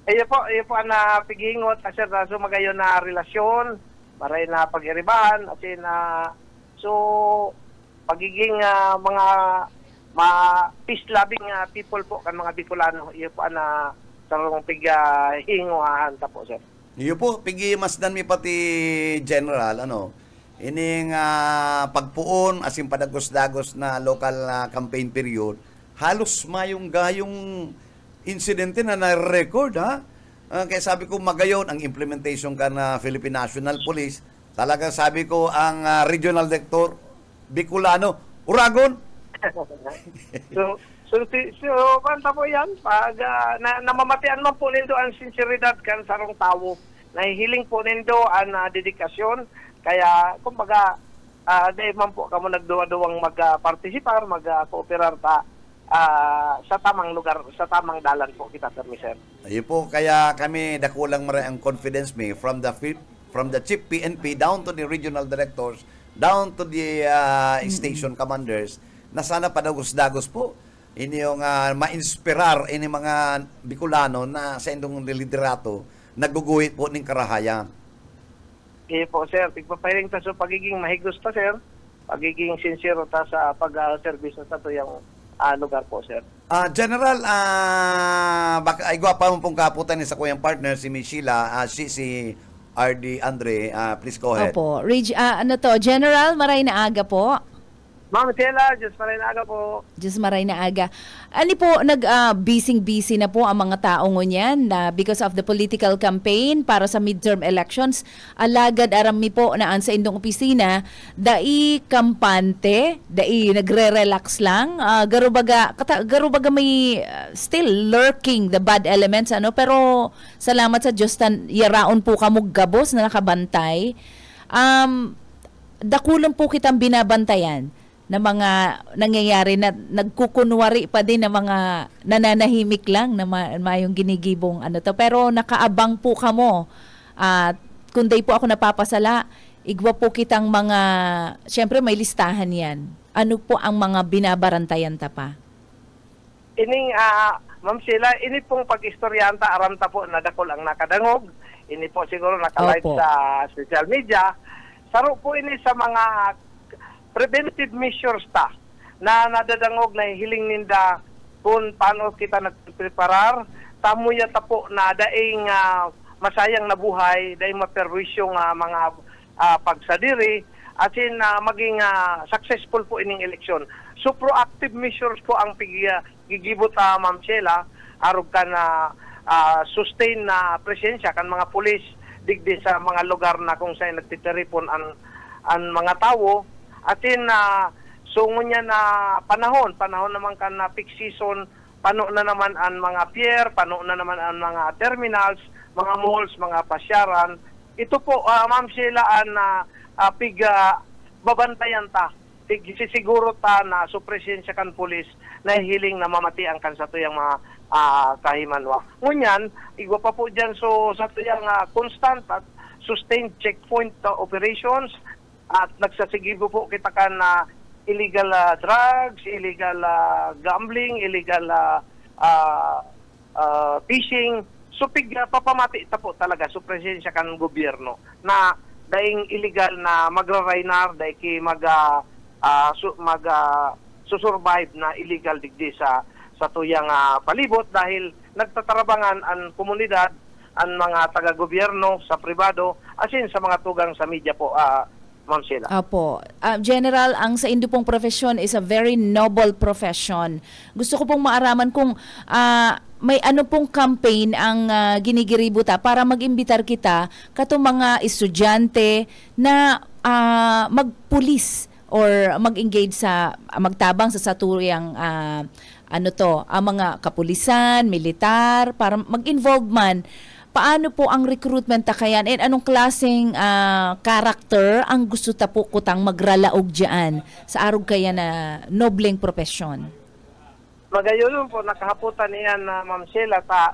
Iyo po na pigingot kasi so magayon na relasyon, maray na pag-iribahan, kasi na so pagiging mga peace loving people po kan mga Bicolano, iyo po na sarong hinguhan ta po, sir. Iyo po, pigi masdan mi pati General, ining pagpuon asin padagos-dagos na local campaign period, halos mayong gayong insidente na na-record, ha? Kaya sabi ko magayon ang implementation ka na Philippine National Police. Talagang sabi ko ang Regional Director Bicolano, Uragon. So, banta po yan, pag namamatian man po nindo ang sinseridad kan sarong tao, nahihiling po nindo ang dedikasyon, kaya kumbaga, dahil man po kamo nagduwa-duwang mag-participar, mag-cooperar ta sa tamang lugar, sa tamang dalan po kita, sir. Ayun po, kaya kami dakulang maray ang confidence from the from the chief PNP down to the regional directors, down to the station commanders, na sana padagos-dagos po inyong ma-inspirar ini mga Bicolano na sa indong liderato naguguhit po ng karahayan. Po, sir. Tigpapahiring ta sa pagiging mahigos ta, sir. Pagiging sincero ta sa pag-service sa tuyang lugar po, sir. General, baka ay gwapa mo pong kaputan ni sa kuyang partner, si Miss Sheila, si RD Andre, please go ahead. Opo. General, maray na aga po. Ma'am Sheila, just maray na aga po. Diyos maray na aga. Ani po, busy na po ang mga tao ngunyan na because of the political campaign para sa midterm elections. Alagad arami po na sa indong opisina, dai kampante, dai nagre-relax lang. Garubaga may still lurking the bad elements, pero salamat sa Diyos yaraon po kamog gabos na nakabantay. Dakulang po kitang binabantayan na mga nangyayari na nagkukunwari pa din na mga nananahimik lang na mayong ginigibong pero nakaabang po kamo at kunday po ako napapasala igwa po kitang mga syempre may listahan yan, ano po ang mga binabarantayan ta pa? Ining Ma'am Sheila, ini pong pag-istoryanta aramta po na dakol ang nakadangog, ini po siguro naka-live sa social media, saro po ini sa mga preventive measures ta na nadadangog na hiling ninda kung paano kita nagpreparar tamuya ta po na daing masayang na buhay, daing maperwisyong mga pagsadiri at maging successful po ining eleksyon. So proactive measures po ang gigibot Ma'am Sheila arog ka na sustain na presensya kan mga pulis digdi sa mga lugar na kung saan nagtitiripon ang mga tao. Atin so ngunya na panahon naman kan na peak season, pano na naman ang mga pier, pano na naman ang mga terminals, mga malls, mga pasyaran. Ito po Ma'am Sheila babantayan ta. Sisiguro ta na supresensya kan pulis na hiling na mamatian kan sa tuyang mga kahimanwa. Ngunyan, igwa pa po dyan sa tuyang constant at sustained checkpoint operations. At nagsasigibo po kita kan illegal drugs, illegal gambling, illegal fishing. So papamati ta po talaga so presensya kan gobyerno na daing illegal na magra-rainar daing susurvive na illegal digdi sa tuyang palibot dahil nagtatarabangan ang komunidad, ang mga taga-gobyerno sa pribado, asin sa mga tugang sa media po. Ma'am Sheila. Apo. General, ang sa indo pong profession is a very noble profession. Gusto ko pong maaraman kung may ano pong campaign ang ginigiributa para mag-imbitar kita katong mga estudyante na magpulis or mag-engage sa magtabang sa saturang ang mga kapulisan, militar, para mag-involve man. Paano po ang recruitment takayan and anong klaseng character ang gusto ta po kutang magralaog diyan sa arog kaya na nobleng profesyon? Magayon po nakahaputan niyan na Ma'am Sheila ta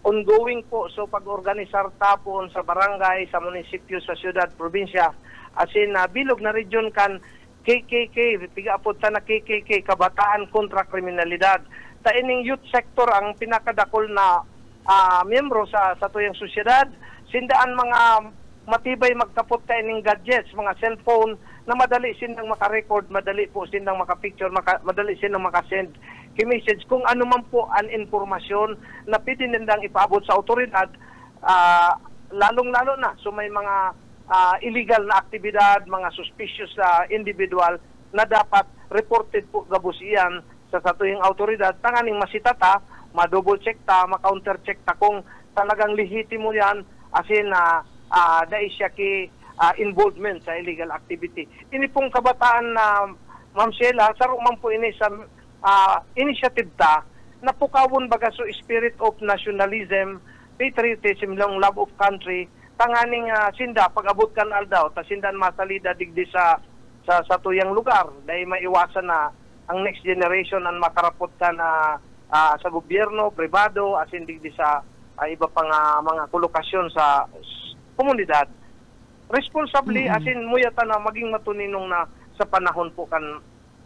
ongoing po so pag-organisar ta po sa barangay, sa munisipyo, sa syudad, probinsya asin bilog na region kan KKK, tiga-apod ta na KKK, Kabataan kontra Kriminalidad. Ta ining youth sector ang pinakadakol na miyembro sa tuyang sosyedad, sindaan mga matibay magkapot ka ining gadgets, mga cellphone na madali sindang makarecord, madali po sindang makapicture, madali sindang makasend message kung ano man po ang informasyon na pwede nindang ipaabot sa otoridad, lalong-lalo na. So may mga illegal na aktibidad, mga suspicious individual na dapat reported po gabos iyan sa tuyang otoridad, tanganing masitata, ma-double check ta, ma-counter check ta kung talagang lehitimo yan asin dahil siya involvement sa illegal activity. Ini pong kabataan na Ma'am Sheila, saro man po ini sa initiative ta na pukawon baga so spirit of nationalism, patriotism, long love of country, tanganing sinda pag-abot kan aldaw, ta sindan masalida digdi sa tuyang lugar dahil maiwasan na ang next generation ang makarapot ka na sa gobyerno, pribado, asin digdi sa iba pang mga kolokasyon sa komunidad. responsibly, as in muyata na maging matuninong na sa panahon po kan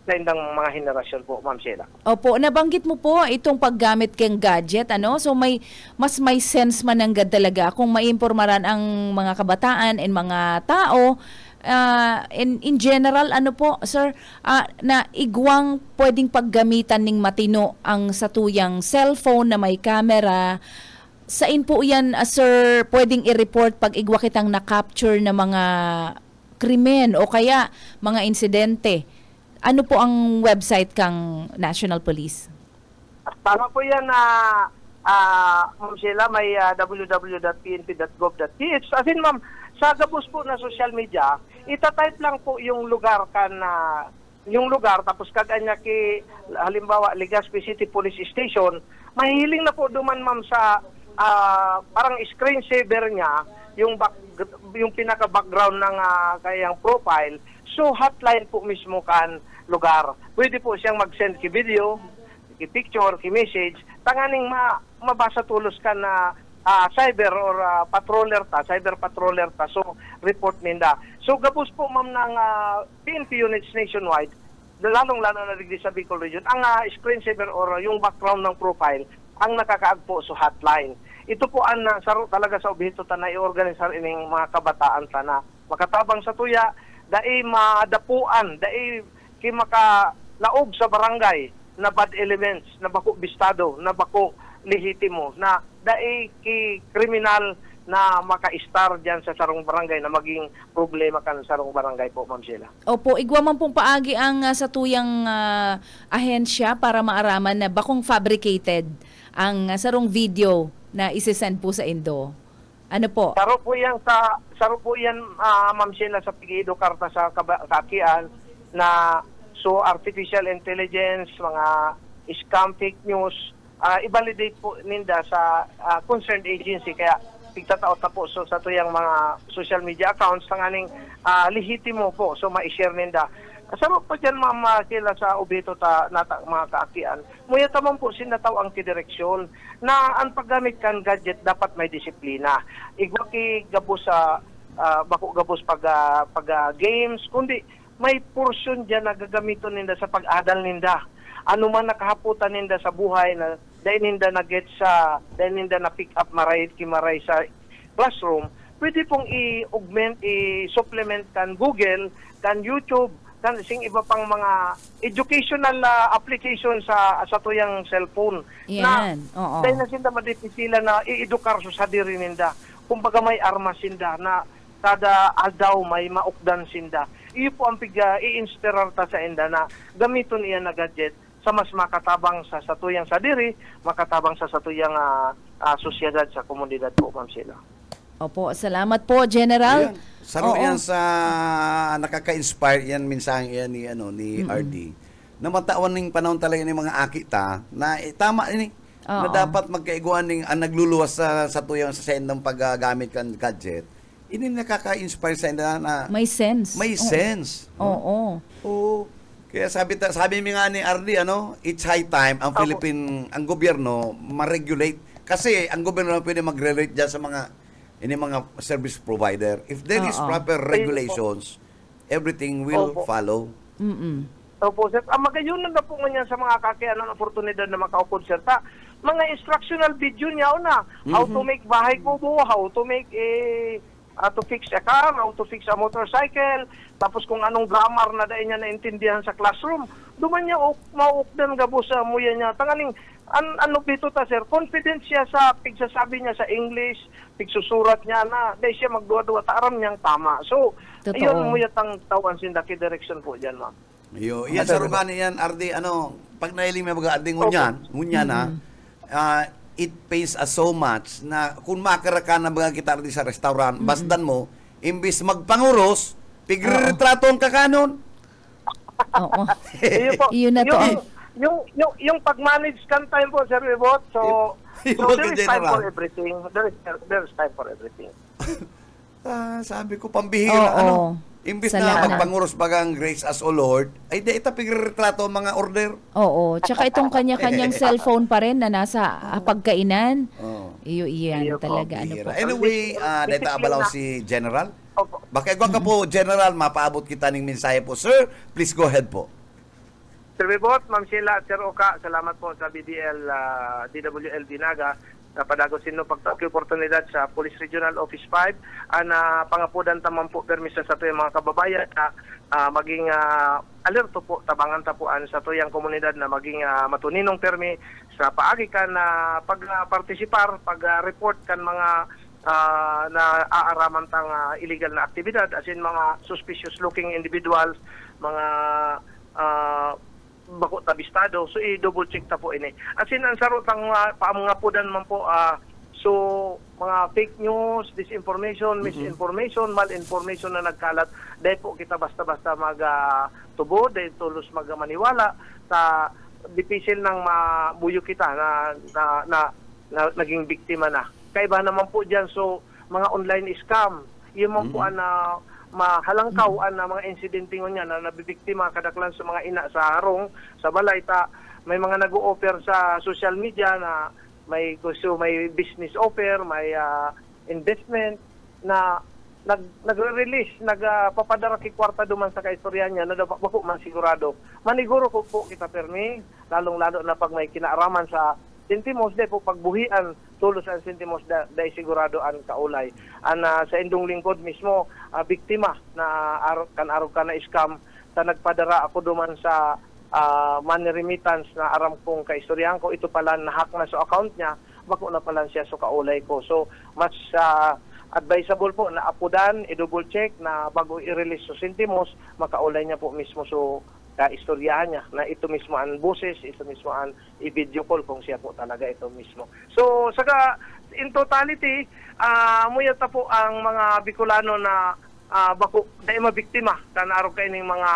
sa indang mga henerasyon po, Ma'am Sheila. Opo, nabanggit mo po itong paggamit keng gadget, ano? So may sense man ang talaga kung maiimpormaran ang mga kabataan and mga tao. In general, ano po, sir, na igwang pwedeng paggamitan ning matino ang satuyang cellphone na may camera. Sain po yan, sir, pwedeng i-report pag igwa kitang na-capture na mga krimen o kaya mga insidente? Ano po ang website kang National Police? Tama po yan na Ma'am Sheila, may www.pnp.gov.ph. As in, ma'am, sa gabos po na social media, itatype lang po yung lugar yung lugar, tapos kaganya halimbawa, Legazpi City Police Station, mahihiling na po duman, ma'am, sa parang screensaver niya, yung pinaka-background ng kayang profile. So, hotline po mismo kan lugar. Pwede po siyang mag-send ki video, ki picture, ki message, tanganing mabasa tulos ka na cyber or cyber patroller ta. So, report ninda. So, gabos po, ma'am, ng PNP units nationwide, lalong-lalo na digdi sa Bicol region, ang screensaver or yung background ng profile, ang nakakaagpo sa hotline. Ito po ang saro talaga sa objeto ta na i-organisar ining mga kabataan ta na makatabang sa tuya, dai madapuan, dai ki makalaog sa barangay na bad elements, na bako bistado, na bako lehitimo, na dai ki kriminal na maka-star diyan sa sarong barangay na maging problema kan sarong barangay po, Ma'am Sheila. Opo, igwa man pong paagi ang satuyang ahensya para maaraman na bakong fabricated ang sarong video na isesend po sa Indo. Ano po? Saro po yan, Ma'am Sheila, sa Pigido Karta sa Kakian na so artificial intelligence, mga scam, fake news, i-validate po ninda sa concerned agency, kaya pigtataot na po so sa tuyang mga social media accounts tanganing lehitimo po, so ma-share ninda. Kasama po dyan, Ma'am Sheila, sa obito nata mga kaakian, muya tamang po sinataw ang kidireksyon na ang paggamit kan gadget dapat may disiplina. Igwa ki gabos sa bako gabos pag games, kundi may portion dyan na gagamiton ninda sa pag-adal ninda. Ano man nakahaputan ninda sa buhay na dahil ninda na-get dahil ninda na-pick up maray sa classroom, pwede pong i-augment, i-supplement kan Google, kan YouTube, kan sing iba pang mga educational application sa tuyang cellphone. Yan, na dahil na sinda madipisilan na i-edukar sa diri ninda. Kumbaga may armas sinda na kada aldaw may maukdan sinda. Iyo po ang i-inspirar ta sa inda na gamiton iyan na gadget sa mas makatabang sa satuyang sadiri, makatabang sa satuyang sosyedad sa komunidad po, Ma'am Sheila. Opo, salamat po, General. Ayan. Saro yan sa nakaka-inspire yan minsan yan ni RD. Na matawan ning panahon talaga ng mga akita na tama ini na dapat magkaiguan ning nagluluwas sa tuyang sa sendang paggamit kan gadget. Ini nakaka-inspire sa na may sense. May sense. Oo. Oo. Kaya sabi mi nga ni RD, it's high time ang ang gobyerno ma-regulate. Kasi ang gobyerno pwede mag-regulate dyan sa mga service provider. If there is proper regulations, everything will follow. Opo, sir. Magayunan na po nga sa mga kakayanan ng oportunidad na makakonserta. Mga instructional video niya na how to make bahay kubo, how to make to fix a car, how to fix a motorcycle, tapos kung anong grammar na dahil niya naintindihan sa classroom, duman niya maukdan gabo sa muya niya. Tangaling, ano bito ta, sir? Confidence siya sa pigsasabi niya sa English, pigsusurat niya na dahil siya magduwa-duwa, taaram niyang tama. So, ayun muya tang tawan sindaki direction po dyan, ma'am. Yan sa rugani yan, RD, pag nailing may mag-aading ngunyan na, it pays us so much na kung makara ka na mga kita sa restaurant, basdan mo, imbis magpanguros, pigretraton ka kanon. Oo. Yun na to. Yung pag-manage kan time po, Sir Webot, so there is time for everything. There is time for everything. Sabi ko, pambihira, imbis na magpanguros bagang grace as o Lord, ay di ita pigretrato mga order. Oo, tsaka itong kanya-kanyang cellphone pa rin na nasa pagkainan. Iyan talaga. Anyway, dito abalaw si General. Opo. Baka ka po, General, mapaabot kita ng mensahe po. Sir, please go ahead po. Sir Bebot, Ma'am Sheila at Sir Oka, salamat po sa BDL, DWL Dinaga na padagosin no pagtakyo oportunidad sa Police Regional Office 5 na pangapudan tamang po permisa sa tuyang mga kababayan na maging alerto po, tabangan tapuan sa tuyang komunidad na maging matuninong permi sa paagi kan na pag-partisipar, pag-report kan mga na aaraman tang illegal na aktibidad as in mga suspicious looking individuals, mga bako tabistado, so i-double check ta po ini. As in ang sarotang pamangapudan man po so mga fake news, disinformation, misinformation, malinformation na nagkalat, dahil po kita basta-basta magtubo, dahil tulos magmaniwala sa dipisil ng mabuyo kita na naging biktima na. Kaiba naman po dyan, so mga online scam, yun man po mahalangkaw na mga insidente niya na nabibiktima kadaklan sa mga ina sa harong, sa balay may mga nag-o-offer sa social media na may gusto, may business offer, may investment na nagre-release, nagpapadara kay kwarta duman sa kaistorya niya na dapat po man sigurado. Maniguro po kita permi, lalong-lalo na pag may kinaaraman sa sentimos, dahil po pagbuhian tulos ang sentimos dahil sigurado ang kaulay. Sa indong lingkod mismo, biktima na araw ka na scam, sa nagpadara ako duman sa money remittance na aram kong kaistoryahan ko, ito pala nahack na sa account niya, bako na pala siya sa kaulay ko. So, mas advisable po na apudan, i-double check na bago i-release so sentimos, makaulay niya po mismo so istoryahan niya na ito mismo ang boses, ito mismo ang i-video call kung siya po talaga ito mismo. So, saka in totality, muyata po ang mga Bicolano na bako dahil mabiktima tanaro kayo ng mga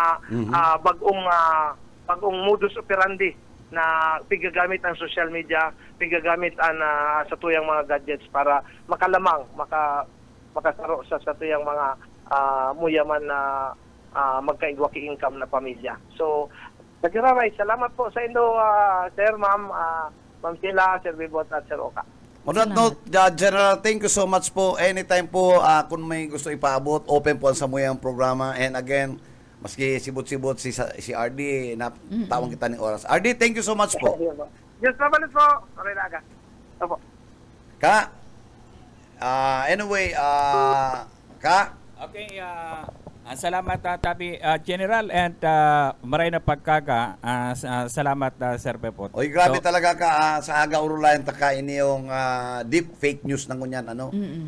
bagong modus operandi na pigagamit ang social media, pigagamit ang sa tuyang mga gadgets para makalamang, makasaro sa tuyang mga muyaman na magkaigwaki income na pamilya. So, nagkiraray, salamat po sa indo, Sir, Ma'am Sheila, Sir Bebot at Sir Oka. On that note, General, thank you so much po. Anytime po, kung may gusto ipaabot, open po ang samuyang programa. And again, maski sibot-sibot si RD, tawang kita ni oras. RD, thank you so much po. Yes, naman po. Okay na agad. Opo. Ka? Anyway, Ka? Okay, salamat Tabi General and maray na pagkaga. Salamat Sir Bebot. Oy, grabe talaga ka sa aga urulayan taka ini yung deep fake news nang kunyan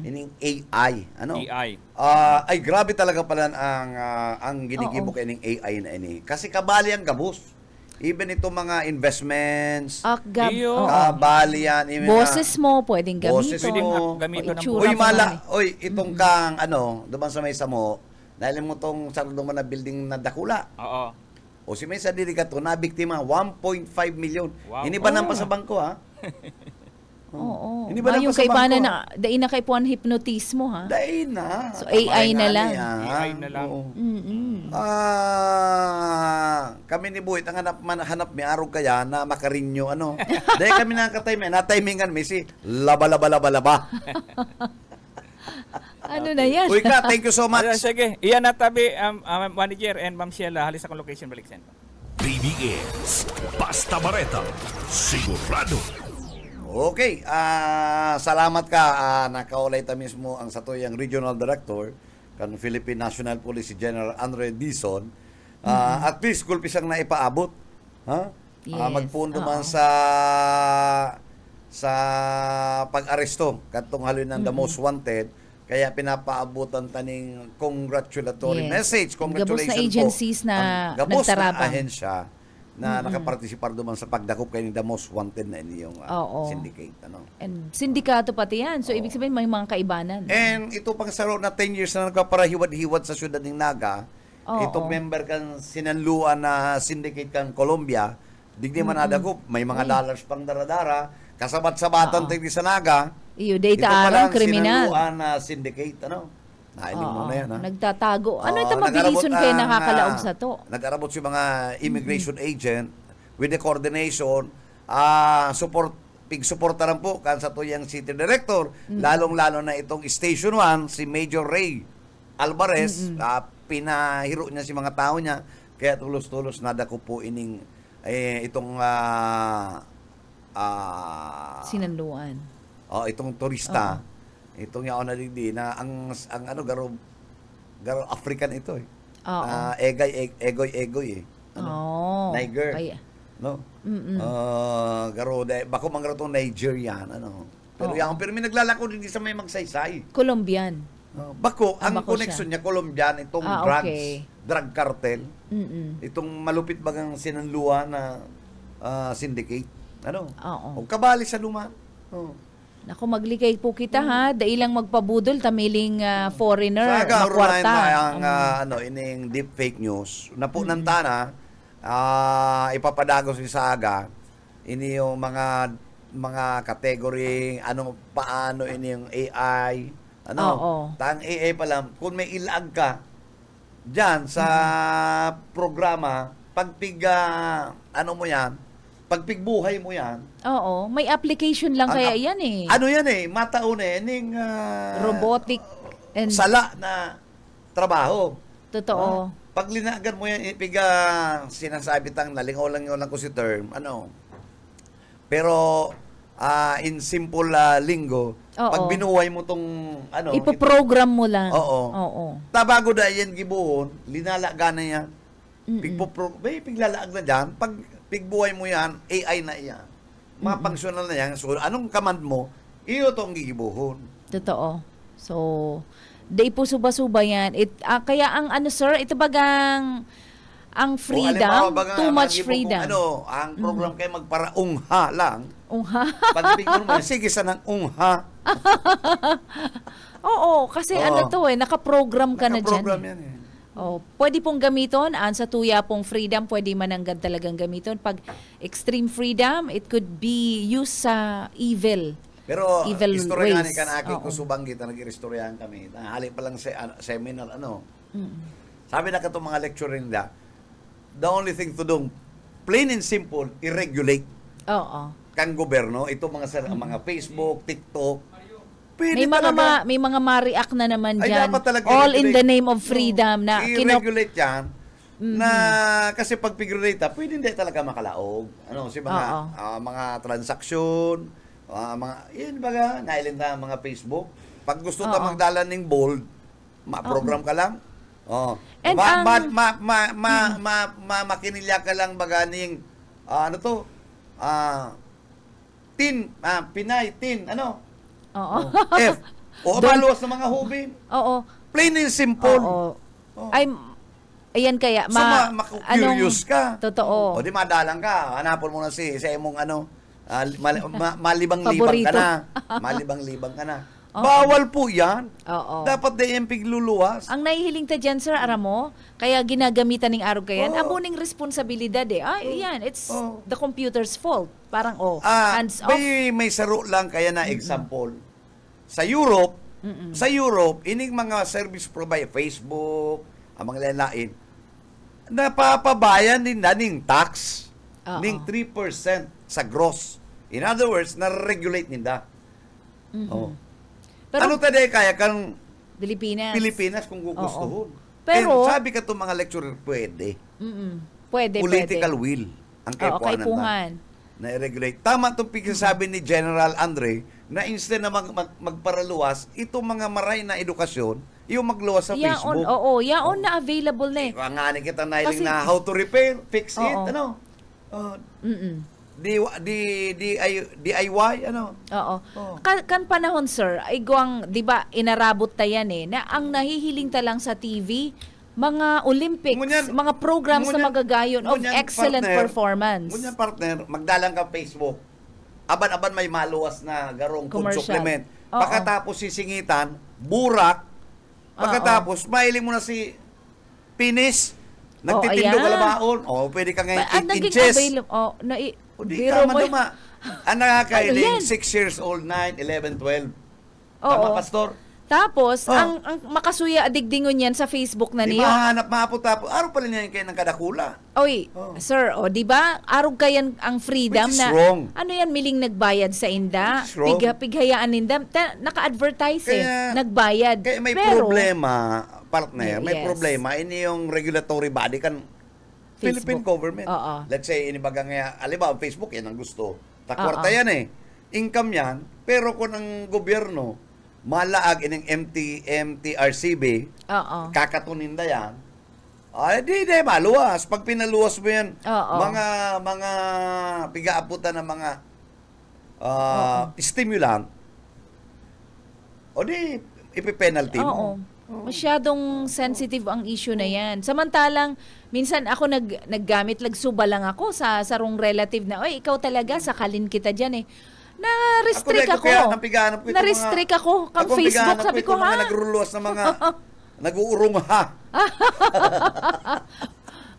ining AI AI. Ay grabe talaga pala ang ginigibok ining AI na ini. Kasi kabali ang gabos. Even itong mga investments, kabali yan. Boses mo, pwedeng gamito. Oy, itong kang duman sa may samo, dahil mo itong sarado mo na building na dakula. Oo. O si may sa diri ka to, na biktima, 1.5 million. Wow. Ini ba nang pa sa bangko, ha? Oo. Ini ba nang Yung pa sa kay Pana bangko? na, dain na kay puan hypnotismo, ha? Dain na. So, AI na lang. AI na lang. Kami ni Buhit, ang hanap may araw kaya na makarinyo, Dahil kami nakatime, na-timingan, Missy, laba. Ano na yan? Uy ka, thank you so much. Sige, iyan na Tabi, Manager and Ma'am Sheila, halis akong location balik sen. BBS, Basta Bareta, sigurado. Okay, salamat ka. Nakaulay ta mismo ang satuyang Regional Director kan Philippine National Police General Andre Dizon. At least kulpi siyang naipaabot. Yes. Magpundo man sa pag-aresto katong halin ng the most wanted. Kaya pinapaabutan taning congratulatory message. Congratulations gabos na agencies po. na gabos nagtarabang. na ahensya na nakapartisipar duman sa pagdakop kay the most wanted na inyong syndicate. And sindikato pati yan. So, ibig sabihin may mga kaibanan. And ito pang saro na 10 years na nagkaparahiwad-hiwad sa syudad ng Naga, itong member kan sinanluan na syndicate kan Colombia, digdi man nadagop, may mga dollars pang daradara, kasabat-sabatan tigdi sa Naga. Iyo, data arang kriminal. Sinanluan na syndicate, Nailing mo na yan, Nagtatago. Ano ito mabilison kayo nakakalaog sa to? Nag-arabot si mga immigration agent with the coordination, pig-supportaran po kan sa tuyang city director, lalong-lalo na itong Station 1, si Major Ray Alvarez, pinahiro niya si mga tao niya, kaya tulos-tulos nadako po ining itong Sinanluan. itong turista. Itong yaon na digdi na ang ano garo African ito eh. Oo. Egoy Niger. Ay, No? Garo bako man garo tong Nigerian ano. Pero pero may naglalako din sa may magsaysay. Colombian. Bako ang bako connection niya Colombian itong drugs, okay. drug cartel. Itong malupit bagang sinanluan na syndicate. Ano? Oo. O kabali sa luma. Naku, maglikay po kita ha. Dailang magpabudol, tamiling foreigner, Saga, makwarta. ang ining deep fake news. Napunan na, ipapadagos ni Saga, ini yung mga category, paano ini yung AI, tang AI pa lang, kung may ilag ka, dyan sa programa, pagpigbuhay mo yan. Oo, may application lang kaya yan eh. Ano yan eh, mataon eh, ining robotic and sala na trabaho. totoo. Pag linagan mo yan, sinasabi tang nalingaw lang ko si term, pero in simple linggo, pag binuhay mo tong ipoprogram mo lang. Oo. Tabago na yan gibuhon, linalaga na yan. Piglalaag na dyan, pag pigbuhay mo yan, AI na yan. Mapangsyonan na yan. So, anong command mo, iyo tong gigibuhon. Totoo. So, day po suba-suba yan. Kaya ang sir, ito bagang ang freedom, too much freedom. Ang program kayo magparaungha lang. Ungha? Pagpigbuhay mo, sige sanang ungha. Oo, kasi nakaprogram ka na dyan. Nakaprogram yan eh. Pwede pong gamiton, sa tuya pong freedom, pwede mananggad talagang gamiton. Pag extreme freedom, it could be used sa evil. Pero istoryahan ways. Ka na ko subanggit na nag-istoryahan kami. Hali pa lang sa seminar, Sabi na ka itong mga lecture nila, the only thing to do, plain and simple, i-regulate. Kang gobyerno, itong mga Facebook, TikTok, may mga ma-react na naman dyan. All in the name of freedom na i-regulate yan na kasi pag pig-regulate pwede hindi talaga makalaog. Mga transaksyon, nailin na mga Facebook. Pag gusto ka magdala ng bold, ma-program ka lang. And makinilya ka lang baganing Pinay, F. Maluwas ng mga hubin. Plain and simple. Ayan kaya. Curious ka. Totoo. O di madalang ka. Hanapon mo na sa imong malibang-libang ka na. Malibang-libang ka na. Bawal po yan. Dapat na yung pigluluwas. Ang nahihiling ta dyan, sir, aramo, kaya ginagamitan ng araw kayan, abuning responsibilidad yan, it's the computer's fault. Parang, hands off. May saro lang kaya na example. Sa Europe, ining mga service provider, Facebook, ang mga lalain, napapabayan din na ng tax, ng 3% sa gross. In other words, na-regulate nila. Pero, kaya kang Pilipinas kung gugustuhon. Pero, sabi ka itong mga lecturer, pwede. Pwede. Political will ang kaipuhanan na i-regulate. Tama itong pagkasabi ni General Andre na instead na magparaluwas, itong mga maray na edukasyon, yung magluwas sa Facebook. Yaon na available na eh. Nga ni kita nailing na how to repair, fix it, DIY, Kan panahon, sir, igwang, di ba, inarabot tayan na ang nahihiling talang sa TV, mga Olympics, mga programs na magagayon of excellent performance. Ngunyan partner, magdalang ka Facebook, aban-aban may maluwas na garong food supplement. Pagkatapos sisingitan, burak, pagkatapos, mahiling mo na si Pinis, nagtitindog kalabaon, pwede ka ngayon 8 inches. Di ka maduma. Ang nakakailing, 6 years old, 9, 11, 12. Tama, Pastor? Tapos, ang makasuya adigdingon yan sa Facebook na niyo. Di mahanap mapot-tapos. Araw pala niya kayo ng kadakula. Sir, di ba? Araw kayan ang freedom na, wrong. Ano yan, miling nagbayad sa inda, pighayaan ninda, naka-advertise nagbayad. Kaya may pero, problema, partner, may Yes. problema, ini yung regulatory body kan Philippine government. Oo. Let's say, inibaga nga, aliba, Facebook, yan ang gusto. Takwarta Oo. yan eh. Income yan, pero kung ang gobyerno, malaag ining MTRCB, Oo. kakatuninda yan, ay di maluwas. Pag pinaluwas mo yan, Oo. mga pigaaputan ng mga stimulant, o di ipipenalty Oo. mo. Masyadong sensitive ang issue na yan. Samantalang, minsan ako naggamit, lagsuba lang ako sa sarong relative na, oy, ikaw talaga, sakalin kita dyan eh. Na-restrict Ako, ako. kaya nang pigahanap ko itong Na-restrict ako. Kang Ako ang Facebook, pigahanap sabi ko, itong mga ha? nagruluwas na mga nag-uurong ha.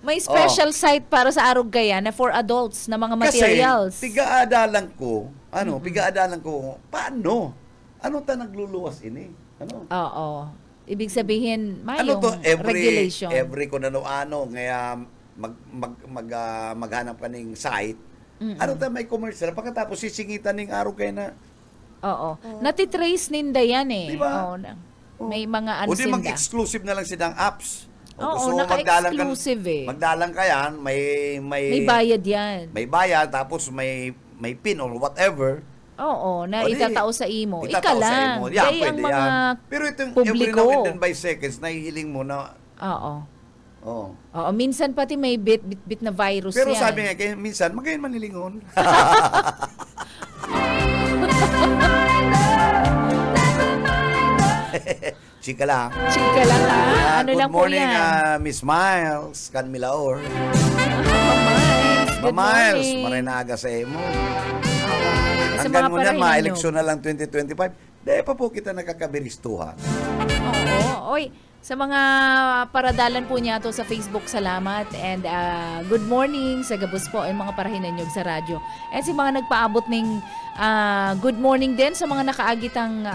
May special site para sa Arugaya na for adults na mga materials. Kasi, pigaadalan ko, pigaadalan ko, paano? Ano ta nagluluwas ini? Ano? Oo. Ibig sabihin, Ano to, regulation. every kung ano, ngaya maghanap ka ng site, ano tayo may commercial, pagkatapos sisingitan ng araw kayo na, Oo. Natitrace ninda yan eh. Diba? Oo. May mga o di ansinda. mag-exclusive na lang silang apps. O Oo, gusto mo naka-exclusive eh. Magdalang ka yan, May bayad yan. may bayad, tapos may pin or whatever. Oo, na O di, itatao sa imo. itatao Ika sa lang. imo. Yan, Kaya ang pwede mga yan. Pero itong every publiko. now and then by seconds, nahihiling mo na, Oo. oh. Oo, minsan pati may bit na virus Pero yan. sabi nga, kaya minsan, magayon manilingon. Chika lang. Chika lang ha. Ano Good lang po morning, yan. Miss Miles, Canmilaor. Good Miles, morning. marinaga sa imo. Sa Hanggang mga mo yan, parahin ma-eleksyon na lang 2025. Dahil pa po kita nakakabiristuhan. Oo. Oy, sa mga paradalan po niya to sa Facebook, salamat. And good morning sa gabos po ang mga parahinan nyo sa radyo. And si mga nagpaabot ng good morning din sa mga nakaagitang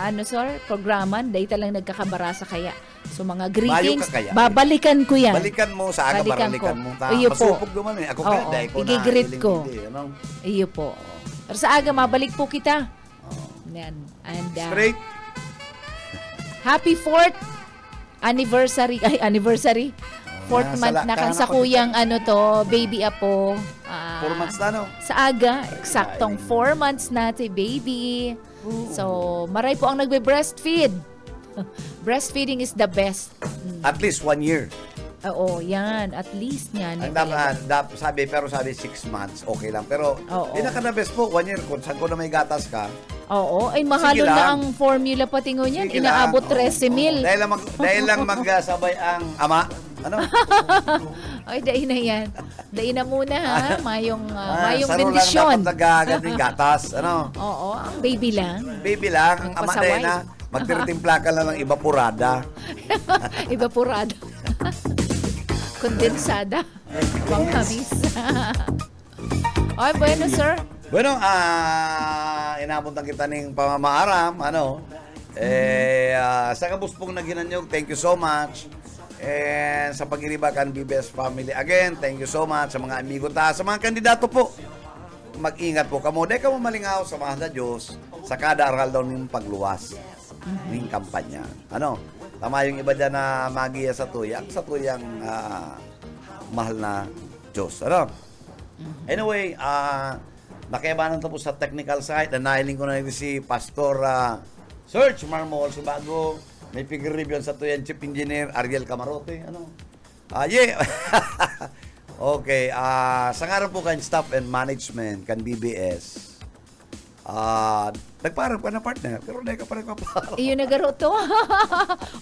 programa. Dahil talang nagkakabarasa kaya. So mga greetings, Mayo ka kaya? babalikan ko yan. Balikan mo, sa aga Balikan baralikan ko. mo. Iyo po. Masupog naman eh. Ako Oo, kaya, dahil ko na. igigreet ko. Ano? Iyo po. Pero sa aga, mabalik po kita. Yan. And Straight. happy 4th anniversary. 4th month na kan sa kuyang baby apo. 4 months na, no? Sa aga, eksaktong 4 months na ti baby. So, maray po ang nagbe-breastfeed. Breastfeeding is the best. At least 1 year. Oo, yan. At least yan. Ang sabi 6 months, okay lang. Pero, Oo. pinaka-the best po, 1 year. Kung saan ko na may gatas ka, Oo, ay mahalo Sige na lang. ang formula pati ngo niyan. sige lang. Inaabot Oo, 13,000. Dahil lang magsabay ang ama. Ano? Ay, dain na yan. Dain na muna ha. Mayong saro bendisyon. lang dapat nagagaling gatas. Ano? Oo, ang baby lang. Baby lang, ang ama Pasaway. dahil na, magtitimpla ka lang ng evaporada. Evaporado. Kondensada. Pangkamis. Ay, bueno, sir. Bueno, inapuntan kita ng pamamaaram, sa kabuspong na ginanyog, thank you so much. And sa pag-iribakan BBS Family, again, thank you so much sa mga amigo ta, sa mga kandidato po. Mag-ingat po kamo, dahil kamo malingaw sa mga Diyos sa kada aral daw ng pagluwas ng kampanya. Tama yung iba dyan na magiya sa tuyang mahal na Diyos. Anyway, nakiyabanan tapos sa technical side. Nahiling ko na si Pastor Serge Marmol. So bago may figure review sa tuyan Chief Engineer Ariel Camarote. Yeah. Okay. Sa ngaran po kan staff and management kan BBS. Nagparang ka na partner, pero dahil ka pa nagpaparang. Iyon na garo to.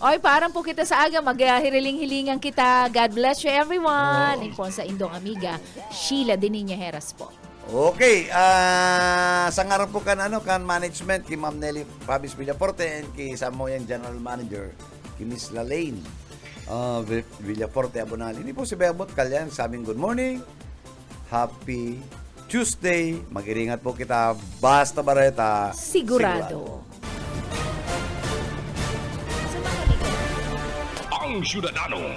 Oy, parang po kita sa aga. Maghiriling-hilingan kita. God bless you everyone. Oh. Sa Indong Amiga, Sheila Dininya Heras po. Okay, sa ngaran po kan management kay Ma'am Nelly Fabis Villaforte and kay Samoyan General Manager kay Miss Lalaine Villaforte Abonali. Hindi po si Bebot Kalyan sa aming good morning. Happy Tuesday. Mag-iringat po kita. Basta Bareta. Sigurado. Ang Syudadano.